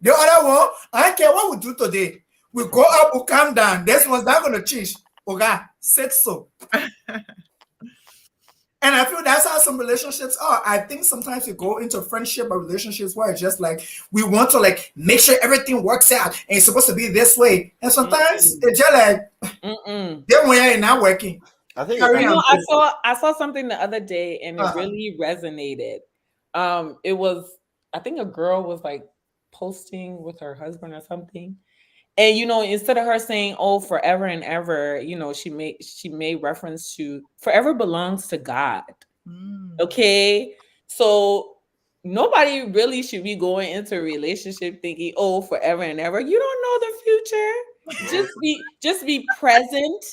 The other one, I don't care what we do today. We go up, we come down. This one's not going to change. Okay, said so. And I feel that's how some relationships are. I think sometimes we go into friendship or relationships where it's just like we want to like make sure everything works out and it's supposed to be this way. And sometimes it's just like then when you're not working. I saw something the other day and it really resonated. It was, I think a girl was like posting with her husband or something. And, instead of her saying, oh, forever and ever, she made reference to forever belongs to God. Okay. So nobody really should be going into a relationship thinking, oh, forever and ever. You don't know the future. Just be present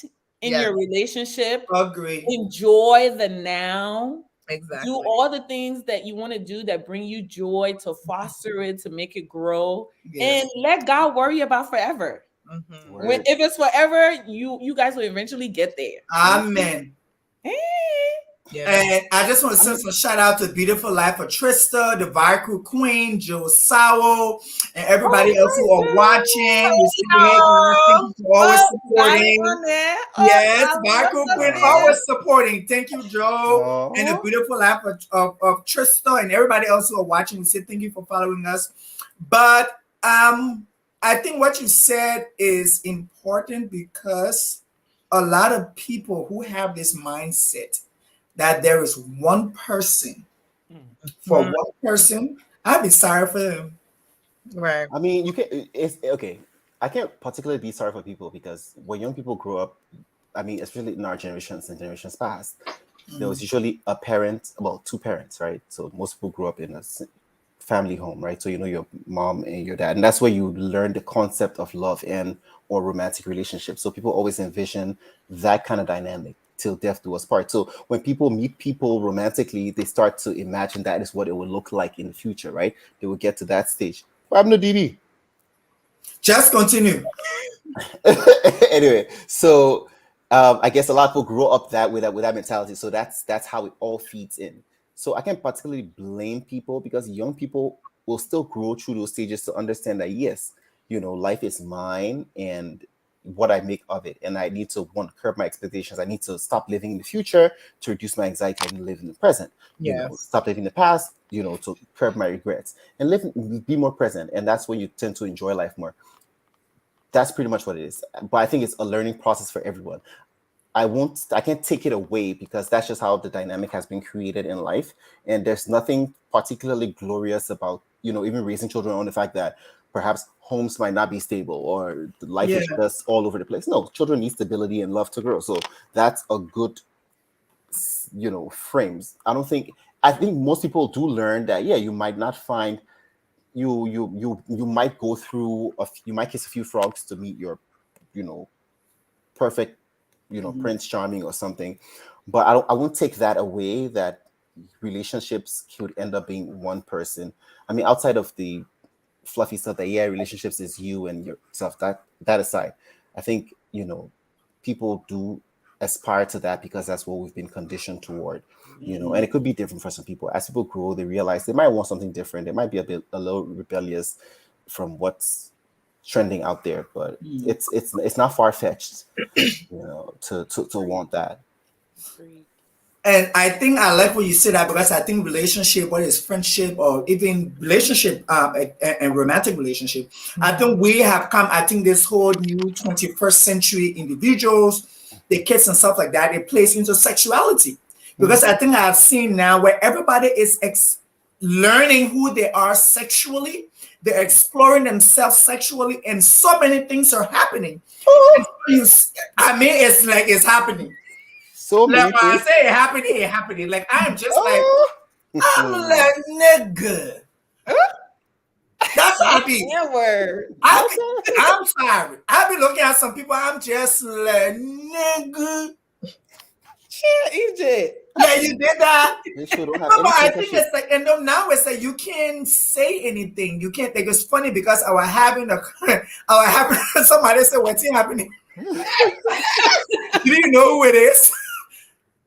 in your relationship. Agree. Enjoy the now. Exactly. Do all the things that you want to do that bring you joy, to foster it, to make it grow, and let God worry about forever. If it's forever, you guys will eventually get there. Amen. And I just want to send some shout out to Beautiful Life of Trista, the Viral Queen, Joe Sawo, and everybody else who are watching. We see you always supporting. Yes, Viral Queen always supporting. Thank you, Joe, and the Beautiful Life of Trista, and everybody else who are watching. We say thank you for following us. But I think what you said is important because a lot of people who have this mindset that there is one person for one person, I'd be sorry for them. Right. I mean, it's okay. I can't particularly be sorry for people because when young people grow up, I mean, especially in our generations and generations past, there was usually a parent, well, two parents, right? So most people grew up in a family home, right? So your mom and your dad, and that's where you learn the concept of love and or romantic relationships. So people always envision that kind of dynamic till death do us part. So when people meet people romantically, they start to imagine that is what it would look like in the future, right? They will get to that stage. What happened to Didi? Just continue. Anyway, so I guess a lot of people grow up with that mentality. So that's how it all feeds in. So I can't particularly blame people because young people will still grow through those stages to understand that yes, life is mine and what I make of it, and I need to curb my expectations. I need to stop living in the future to reduce my anxiety and live in the present. Stop living in the past, to curb my regrets and be more present. And that's when you tend to enjoy life more. That's pretty much what it is. But I think it's a learning process for everyone. I can't take it away because that's just how the dynamic has been created in life. And there's nothing particularly glorious about, even raising children on the fact that perhaps homes might not be stable or life is just all over the place. No, children need stability and love to grow. So that's a good, frames. I think most people do learn that, you might not find, you might go through, you might kiss a few frogs to meet your, perfect, Prince Charming or something. But I won't take that away that relationships could end up being one person. I mean, outside of the fluffy stuff that relationships is you and yourself, that aside, I think people do aspire to that because that's what we've been conditioned toward, and it could be different for some people. As people grow, they realize they might want something different. They might be a little rebellious from what's trending out there, but it's not far-fetched to want that. And I think I like what you said that because I think relationship, whether it's friendship or even relationship and romantic relationship, I think we have come. I think this whole new 21st century individuals, the kids and stuff like that, it plays into sexuality because I think I've seen now where everybody is learning who they are sexually, they're exploring themselves sexually, and so many things are happening. I mean, it's like it's happening. So Like many when I things. say it happening. Like I'm just like I'm like nigga. That's how I be. Word. I'm sorry. I've been looking at some people. I'm just like nigga. Yeah, EJ. Yeah, you did that. They sure don't have No, any but I think censorship. it's like, and then now it's like you can't say anything. You can't. Like it's funny because I was having somebody said, "What's happening?" Do you know who it is?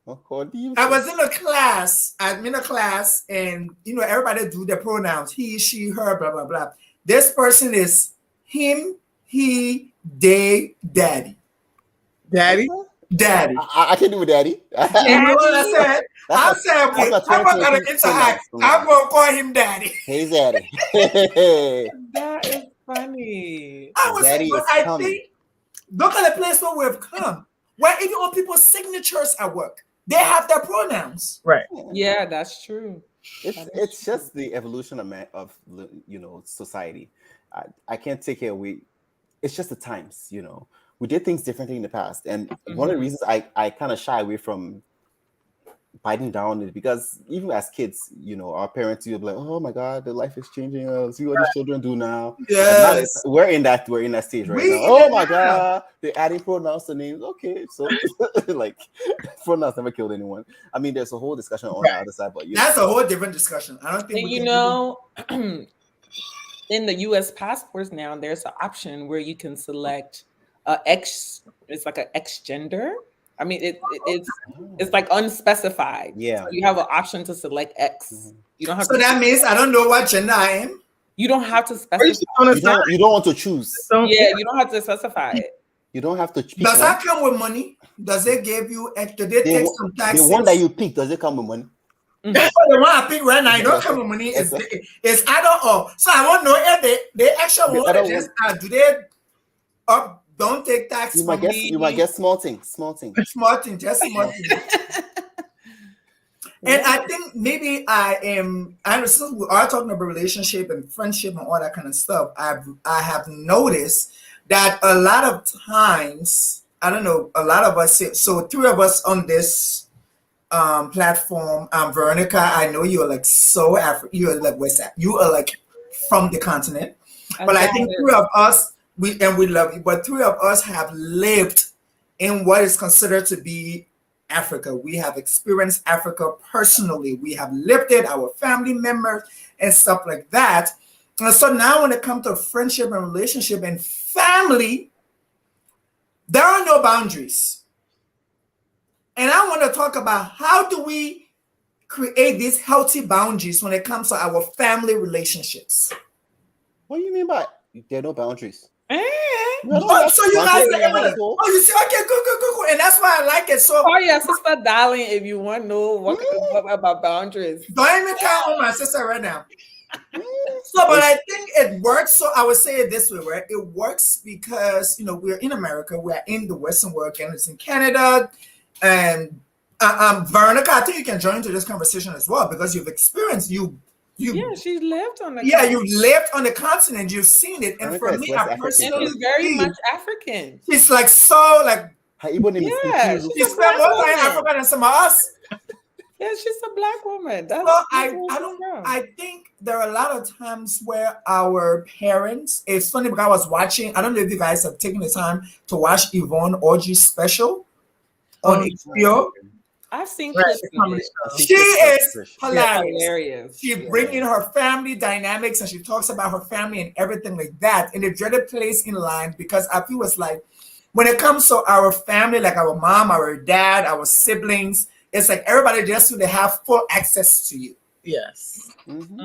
I was in a class. I'm in a class, and everybody do their pronouns: he, she, her, blah blah blah. This person is him, he, they, daddy. Daddy. I can do with daddy. You know what I said? I said, I'm not gonna interact. I'm gonna call him daddy. Hey, daddy. That is funny. I was Daddy like, is I coming. think look at the place where we've come. Where even on people's signatures at work, they have their pronouns. Right. Yeah, that's true. It's just the evolution of society. I can't take it away. It's just the times, we did things differently in the past, and one of the reasons I kind of shy away from biting down is because even as kids, our parents will be like, "Oh my God, the life is changing. See what the children do now." Yes, we're in that stage right now. Oh my God, they're adding pronouns to names. Okay, so like pronouns never killed anyone. I mean, there's a whole discussion on the other side, but that's a whole different discussion. I don't think in the U.S. passports now, there's an option where you can select X. It's like an X gender. I mean, it's like unspecified. Yeah, so you have an option to select X. You don't have. So that means I don't know what gender I am. You don't have to specify. You don't want to choose. Yeah, you don't have to specify it. You don't have to. Does that come with money? Does it give you? Do they take some taxes? The one that you pick, does it come with money? That's what the one I pick right now. You don't come with money. It's either or. So I want to know if they actually want to just do they don't take tax. You might get small things. Small thing, just small thing. And I think maybe I understand we are talking about relationship and friendship and all that kind of stuff. I have noticed that a lot of times, I don't know, a lot of us, so three of us on this platform, Veronica, I know you're like so you're like West Africa, you are like from the continent, but I think three of us, we love you, but three of us have lived in what is considered to be Africa. We have experienced Africa personally. We have lived it, our family members and stuff like that. And so now when it comes to friendship and relationship and family, there are no boundaries. And I want to talk about how do we create these healthy boundaries when it comes to our family relationships. What do you mean by there are no boundaries? So you guys you see, okay, cool. And that's why I like it. So your sister darling, if you want to know what about boundaries. Don't even count on my sister right now. So, but I think it works. So I would say it this way, right? It works because we're in America, we're in the Western world, and it's in Canada. And Veronica, I think you can join into this conversation as well because you've experienced yeah, she lived on the continent. You lived on the continent, you've seen it. And Veronica for me, I personally, she's very much African. She's like so like she spent more time in Africa than some of us. Yeah, she's a black woman. I think there are a lot of times where our parents, it's funny because I was watching, I don't know if you guys have taken the time to watch Yvonne Orji's special on HBO. I've seen clips. She is hilarious. She brings in her family dynamics and she talks about her family and everything like that. And the dreaded place in line because I feel it's like when it comes to our family, like our mom, our dad, our siblings, it's like everybody just to have full access to you. Yes. Mm-hmm.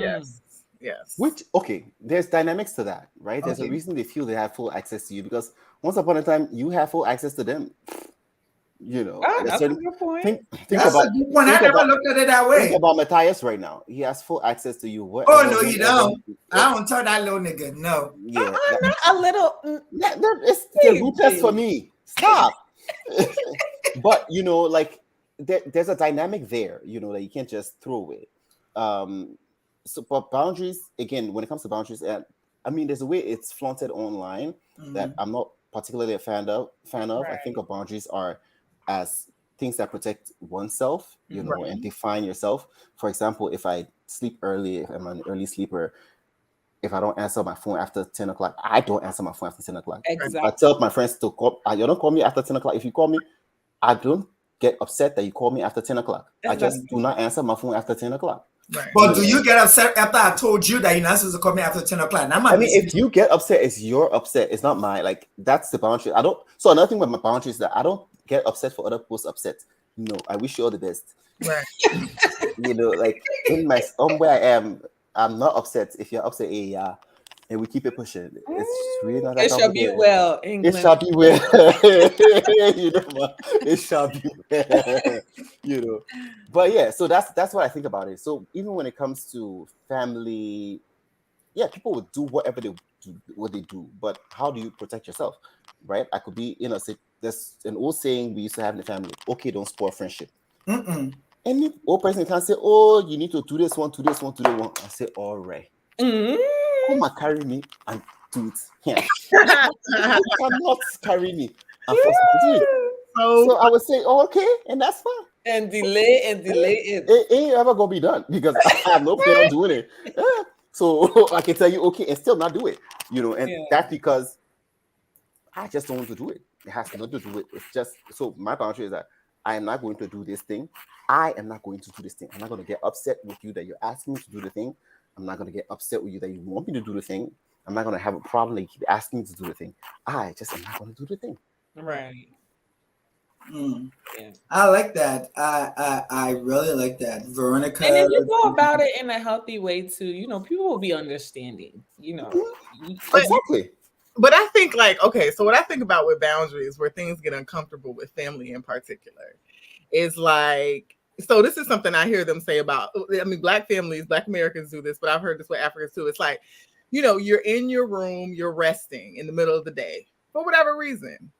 Yes. Which, okay, there's dynamics to that, right? There's a reason they feel they have full access to you because once upon a time, you have full access to them. You know, that's a good point. Think That's about, a good point. I never looked at it that way. Think about Matthias right now. He has full access to you. Wherever, oh no, you don't. I don't tell that little nigga. No. Yeah, not a little. It's the root test for me. Stop. But you know, like there's a dynamic there. You know, that you can't just throw away. So, but boundaries again, when it comes to boundaries, and I mean, there's a way it's flaunted online that I'm not particularly a fan of. Right. I think of boundaries are as things that protect oneself, you know, and define yourself. For example, if I sleep early, if I'm an early sleeper, if I don't answer my phone after 10 o'clock, I don't answer my phone after 10 o'clock. Exactly. I tell my friends to call, you don't call me after 10 o'clock. If you call me, I don't get upset that you call me after 10 o'clock. I just do not answer my phone after 10 o'clock. Right. But do you get upset after I told you that you're not supposed to call me after 10 o'clock? I mean, if you get upset, it's your upset. It's not mine. Like, that's the boundary. So another thing with my boundary is that I don't get upset for other people's upset. No, I wish you all the best. Right. You know, like in my somewhere I am, I'm not upset. If you're upset, yeah. And we keep it pushing. It's really not that complicated. It shall be well, England. It shall be well. You know, it shall be well. You know, but yeah. So that's what I think about it. So even when it comes to family, yeah, people will do whatever they do. But how do you protect yourself, right? I could be, you know, say there's an old saying we used to have in the family. Okay, don't spoil friendship. Any old person can say, "Oh, you need to do this one, do this one, do that one." I say, "All right." Come and carry me and do it. Yeah. You cannot carry me and force me to do it. So I would say, "Oh, okay," and that's fine. And delay it. It ain't ever gonna be done because I have no plan on doing it. Yeah. So I can tell you, okay, and still not do it. You know, and that's because I just don't want to do it. It has nothing to do with it. It's just so my boundary is that I am not going to do this thing. I am not going to do this thing. I'm not going to get upset with you that you're asking me to do the thing. I'm not going to get upset with you that you want me to do the thing. I'm not going to have a problem that you keep asking me to do the thing. I just am not going to do the thing. Right. Yeah. I like that. I really like that, Veronica. And if you go about it in a healthy way too, you know, people will be understanding. You know, exactly. But I think so what I think about with boundaries, where things get uncomfortable with family in particular, is like. So this is something I hear them say about, I mean, Black families, Black Americans do this, but I've heard this with Africans too. It's like, you know, you're in your room, you're resting in the middle of the day for whatever reason.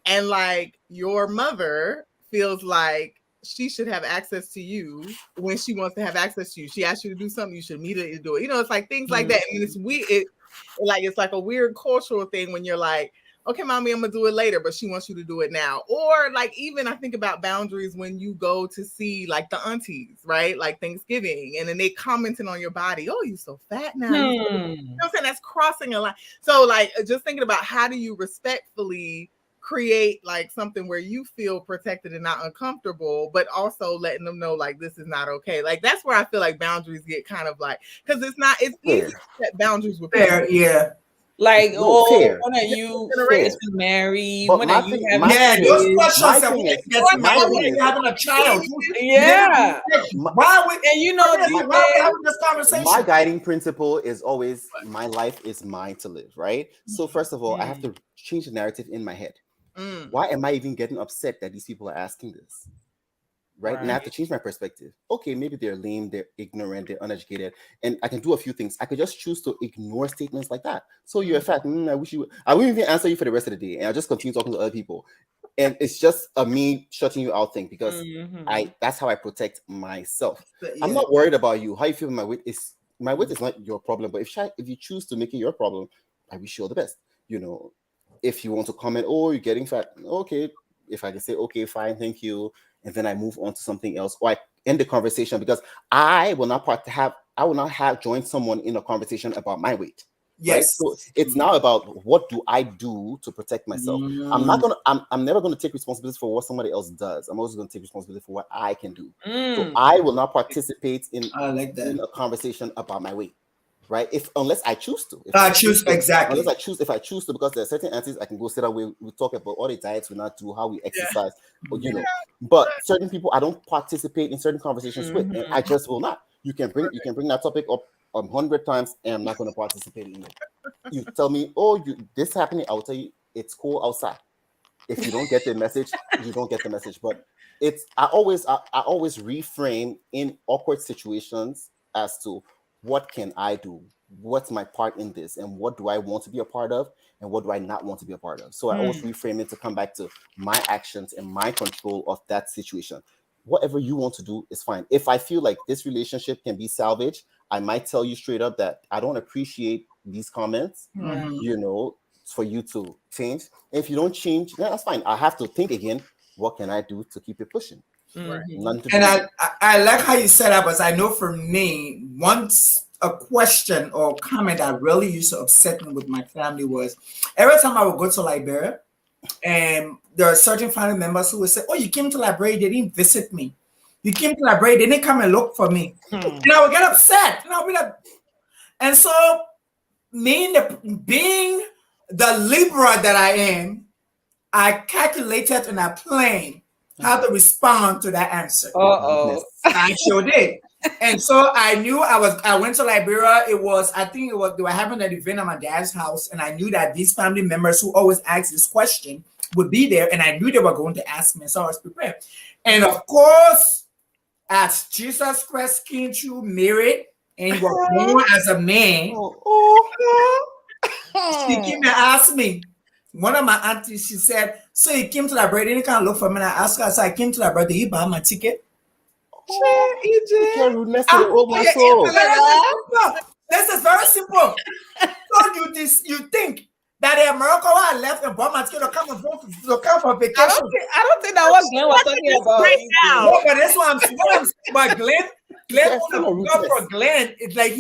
And like your mother feels like she should have access to you when she wants to have access to you. She asks you to do something, you should immediately do it. You know, it's like things like that. And it's weird. It's like a weird cultural thing when you're like, okay, mommy, I'm gonna do it later, but she wants you to do it now. Or like, even I think about boundaries when you go to see like the aunties, right? Like Thanksgiving, and then they commenting on your body. Oh, you're so fat now. You know what I'm saying? That's crossing a line. So like, just thinking about how do you respectfully create like something where you feel protected and not uncomfortable, but also letting them know like this is not okay. Like that's where I feel like boundaries get kind of like, because it's easy to set boundaries with people. Yeah. Like, fair. When are you married? But when are you having those questions that we get married, having a child. Yeah. And you know, why we having this conversation? My guiding principle is always my life is mine to live, right? So first of all, I have to change the narrative in my head. Why am I even getting upset that these people are asking this? Right? And I have to change my perspective. Okay, maybe they're lame, they're ignorant, they're uneducated, and I can do a few things. I could just choose to ignore statements like that. So you're a fact. I wish you would. I wouldn't even answer you for the rest of the day, and I'll just continue talking to other people. And it's just a me shutting you out thing because that's how I protect myself. I'm not worried about you. How you feel my weight is not your problem. But if you choose to make it your problem, I wish you all the best. You know, if you want to comment, oh, you're getting fat, okay. If I can say, okay, fine, thank you, and then I move on to something else, or I end the conversation because I will not have joined someone in a conversation about my weight. Yes. Right? So it's now about what do I do to protect myself. I'm never going to take responsibility for what somebody else does. I'm always going to take responsibility for what I can do. So I will not participate in a conversation about my weight. Right? Unless I choose to. If I choose to, because there are certain aunties I can go sit down. We talk about all the diets we not do, how we exercise, you know. But certain people I don't participate in certain conversations with, and I just will not. You can bring that topic up 100 times, and I'm not going to participate in it. You tell me, oh, this happening, I'll tell you it's cold outside. If you don't get the message, you don't get the message. But I always reframe in awkward situations as to what can I do? What's my part in this? And what do I want to be a part of? And what do I not want to be a part of? So I always reframe it to come back to my actions and my control of that situation. Whatever you want to do is fine. If I feel like this relationship can be salvaged, I might tell you straight up that I don't appreciate these comments, for you to change. If you don't change, then that's fine. I have to think again, what can I do to keep it pushing? And I like how you said that, because I know for me, once a question or comment that really used to upset me with my family was every time I would go to Liberia, and there are certain family members who would say, "Oh, you came to Liberia, they didn't visit me. You came to Liberia, they didn't come and look for me." And I would get upset. And I'll be like, and so being the Libra that I am, I calculated and I planned how to respond to that answer. I sure did. And so I knew I went to Liberia. They were having an event at my dad's house, and I knew that these family members who always ask this question would be there, and I knew they were going to ask me, so I was prepared. And of course, as Jesus Christ came through married and was born as a man, she came and asked me. One of my aunties, she said, "So you came to Liberia, didn't come look for me?" And I asked her, I said, "I came to Liberia, did you buy my ticket?" Rudeness to the old my soul. This is very simple. So you think that the American I left and bought my ticket to come for vacation? I don't think that was Glenn was talking about. No, but that's what I'm saying. But Glenn, for Glenn, it's like,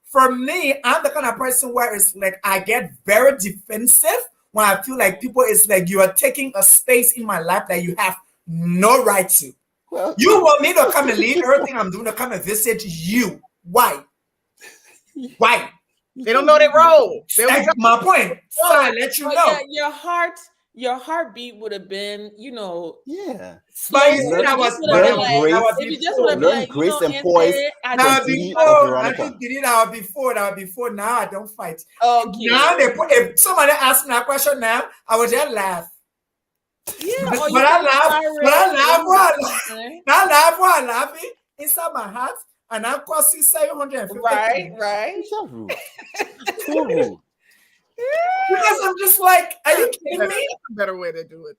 for me, I'm the kind of person where it's like I get very defensive when I feel like people, it's like you are taking a space in my life that you have no right to. Well, you want me to come and leave everything I'm doing to come and visit you. Why? Why? They don't know their role. That's my point. So I let you know. Your heartbeat would have been, yeah. But you said I was learn grace and poise. Now before. Now I don't fight. Okay. Now if somebody asks me that question now, I would just laugh. Yeah, but I laugh, laughing inside my heart, and I cost you 750. Right. Too rude. Because I'm just like, are you kidding me? That's a better way to do it.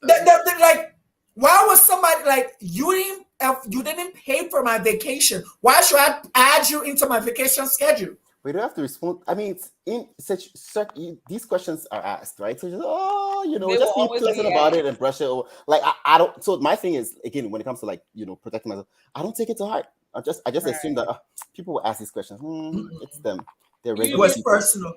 Like, why was somebody like you didn't pay for my vacation? Why should I add you into my vacation schedule? We don't have to respond. I mean, it's in such these questions are asked, right? So just be pleasant about it and brush it over. Like I don't. So my thing is, again, when it comes to protecting myself, I don't take it to heart. I just assume that people will ask these questions. It's them. They're regular. It was personal.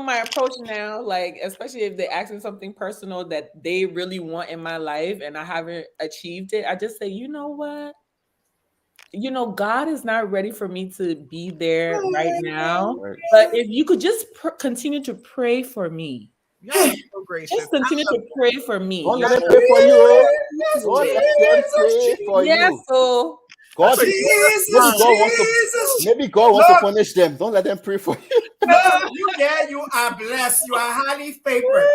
My approach now, like especially if they're asking something personal that they really want in my life and I haven't achieved it, I just say, you know what? God is not ready for me to be there right now. But if you could just continue to pray for me. So gracious. Just continue to pray for me. God, let them pray for you. God, let them pray for you. So maybe God wants to punish them. Don't let them pray for you. No, you are blessed. You are highly favored.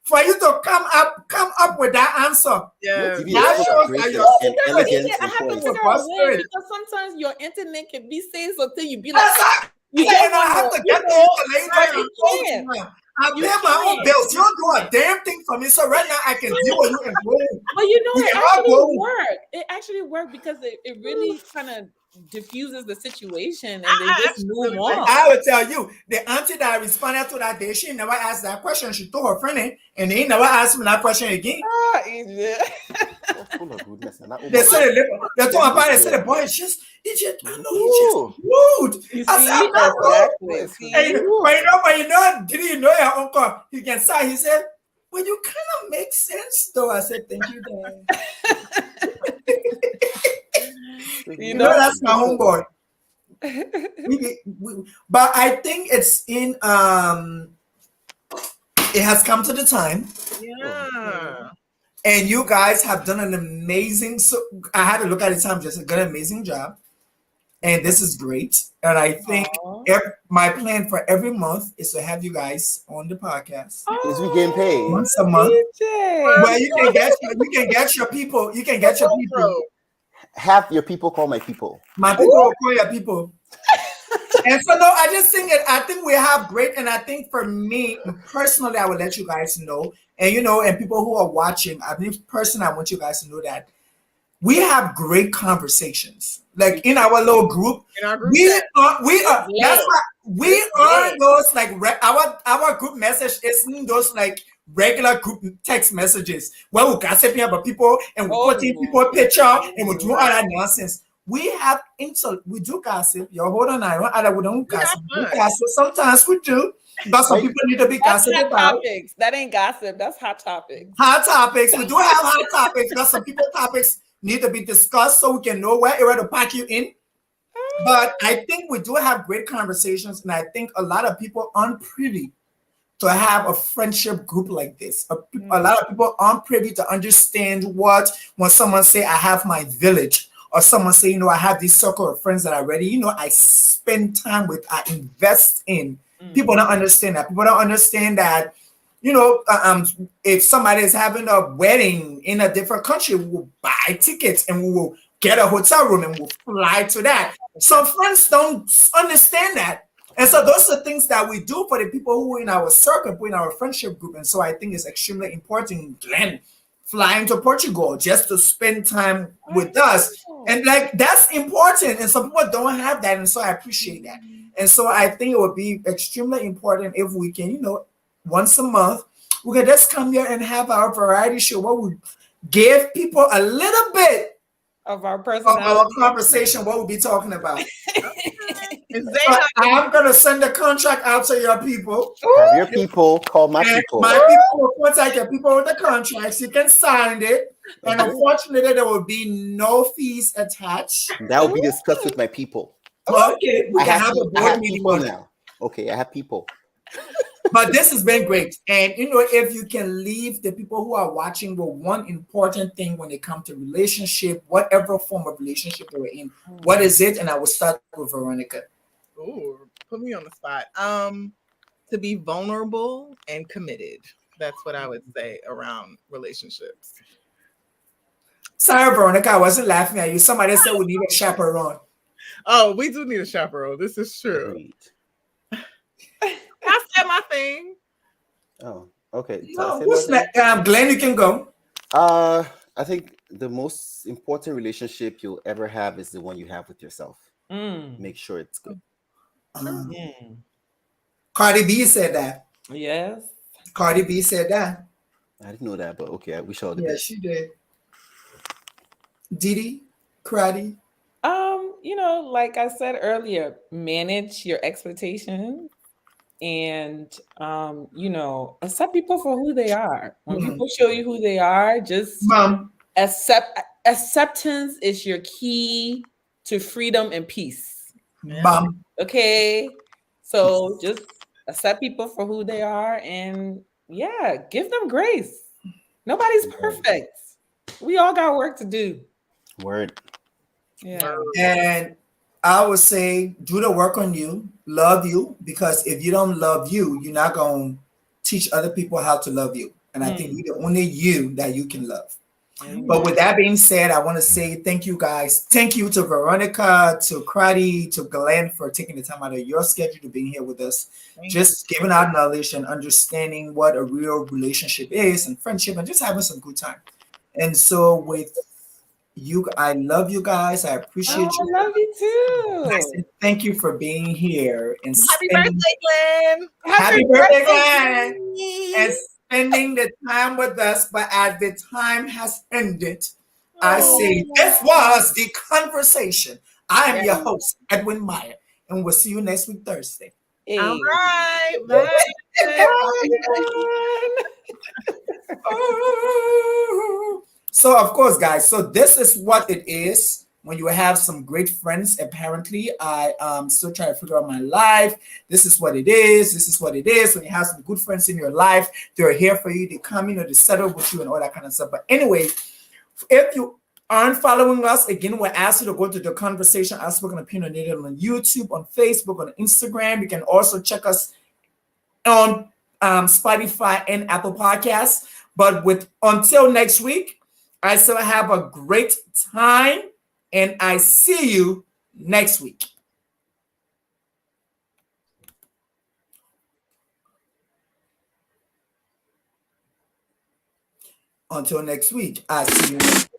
For you to come up with that answer. Yeah. That shows that you're I have to figure out when, because sometimes your internet can be saying something, you be like, I have to get these later. I pay my own bills. You don't do a damn thing for me. So right now I can deal with you and go. But it actually worked. It actually worked because it really kind of diffuses the situation and they just move on. I will tell you, the auntie that responded to that day, she never asked that question. She told her friend it, and they never asked me that question again. They said they told my parents, they said the boy is just rude. But did you know your uncle? He can say, he said, well, you kind of make sense though. I said, thank you, Dad. That's my homeboy. But I think it's in it has come to the time. Yeah. And you guys have done an amazing, I had to look at the time, just done an amazing job. And this is great. And I think my plan for every month is to have you guys on the podcast. Is we getting paid once a month? Well, you can get your people. You can get your people. Have your people call my people. My people will call your people. And so no, I just think I think we have great, and I think for me personally, I will let you guys know, and and people who are watching, I think personally, I want you guys to know that we have great conversations. Like in our little group, we are that's why we are those like our group message isn't those like regular group text messages where we gossiping about people and we putting people picture and we do all that nonsense. We have we do gossip. Hold on, we don't gossip. We gossip. Sometimes we do. But some people need to be gossiping about. Topics. That ain't gossip. That's hot topics. Hot topics. We do have hot topics. But some people topics need to be discussed so we can know where to pack you in. But I think we do have great conversations, and I think a lot of people aren't privy to have a friendship group like this. A lot of people aren't privy to understand when someone say, I have my village, or someone say, I have this circle of friends that are ready, I spend time with, I invest in. People don't understand that. People don't understand that, if somebody is having a wedding in a different country, we will buy tickets and we will get a hotel room and we'll fly to that. Some friends don't understand that. And so those are things that we do for the people who are in our circle, in our friendship group. And so I think it's extremely important, Glenn, flying to Portugal just to spend time with us. And like, that's important. And some people don't have that. And so I appreciate that. And so I think it would be extremely important if we can, once a month, we can just come here and have our variety show where we give people a little bit of our personality, of our conversation, what we'll be talking about. I'm going to send the contract out to your people. Have your people call my people. My people will contact your people with the contracts. You can sign it. And unfortunately, there will be no fees attached. That will be discussed with my people. Okay, we can have a board meeting now. Okay, I have people. But this has been great. And, if you can leave the people who are watching with one important thing when it comes to relationship, whatever form of relationship they're in, what is it? And I will start with Veronica. Oh, put me on the spot. To be vulnerable and committed. That's what I would say around relationships. Sorry, Veronica, I wasn't laughing at you. Somebody said we need a chaperone. Oh, we do need a chaperone. This is true. I said my thing. Oh, okay. Glenn, you can go. I think the most important relationship you'll ever have is the one you have with yourself. Make sure it's good. Cardi B said that. Yes. Cardi B said that. I didn't know that, but okay, I wish all the best. Yes, she did. Didi, Cardi. Like I said earlier, manage your expectations and accept people for who they are. When people show you who they are, just acceptance is your key to freedom and peace. Okay. So just accept people for who they are and give them grace. Nobody's perfect. We all got work to do. Word. Yeah. And I would say do the work on you, love you, because if you don't love you, you're not going to teach other people how to love you. And I think you're the only you that you can love. But with that being said, I want to say thank you guys. Thank you to Veronica, to Crady, to Glenn for taking the time out of your schedule to be here with us. Just giving out knowledge and understanding what a real relationship is and friendship and just having some good time. And so with you, I love you guys. I appreciate you. I love you too. I said thank you for being here. And happy birthday, Glenn. Happy birthday, Glenn. And spending the time with us. But as the time has ended, I say this was the conversation. I am your host, Edwin Meyer, and we'll see you next week, Thursday. Hey. All right. Bye. So, of course, guys, so this is what it is when you have some great friends. Apparently, I still trying to figure out my life. This is what it is. This is what it is. When you have some good friends in your life, they're here for you. They come, they settle with you and all that kind of stuff. But anyway, if you aren't following us, again, we'll ask you to go to the conversation Outspoken Opinionated on YouTube, on Facebook, on Instagram. You can also check us on Spotify and Apple Podcasts. But until next week, I still have a great time, and I see you next week. Until next week, I see you.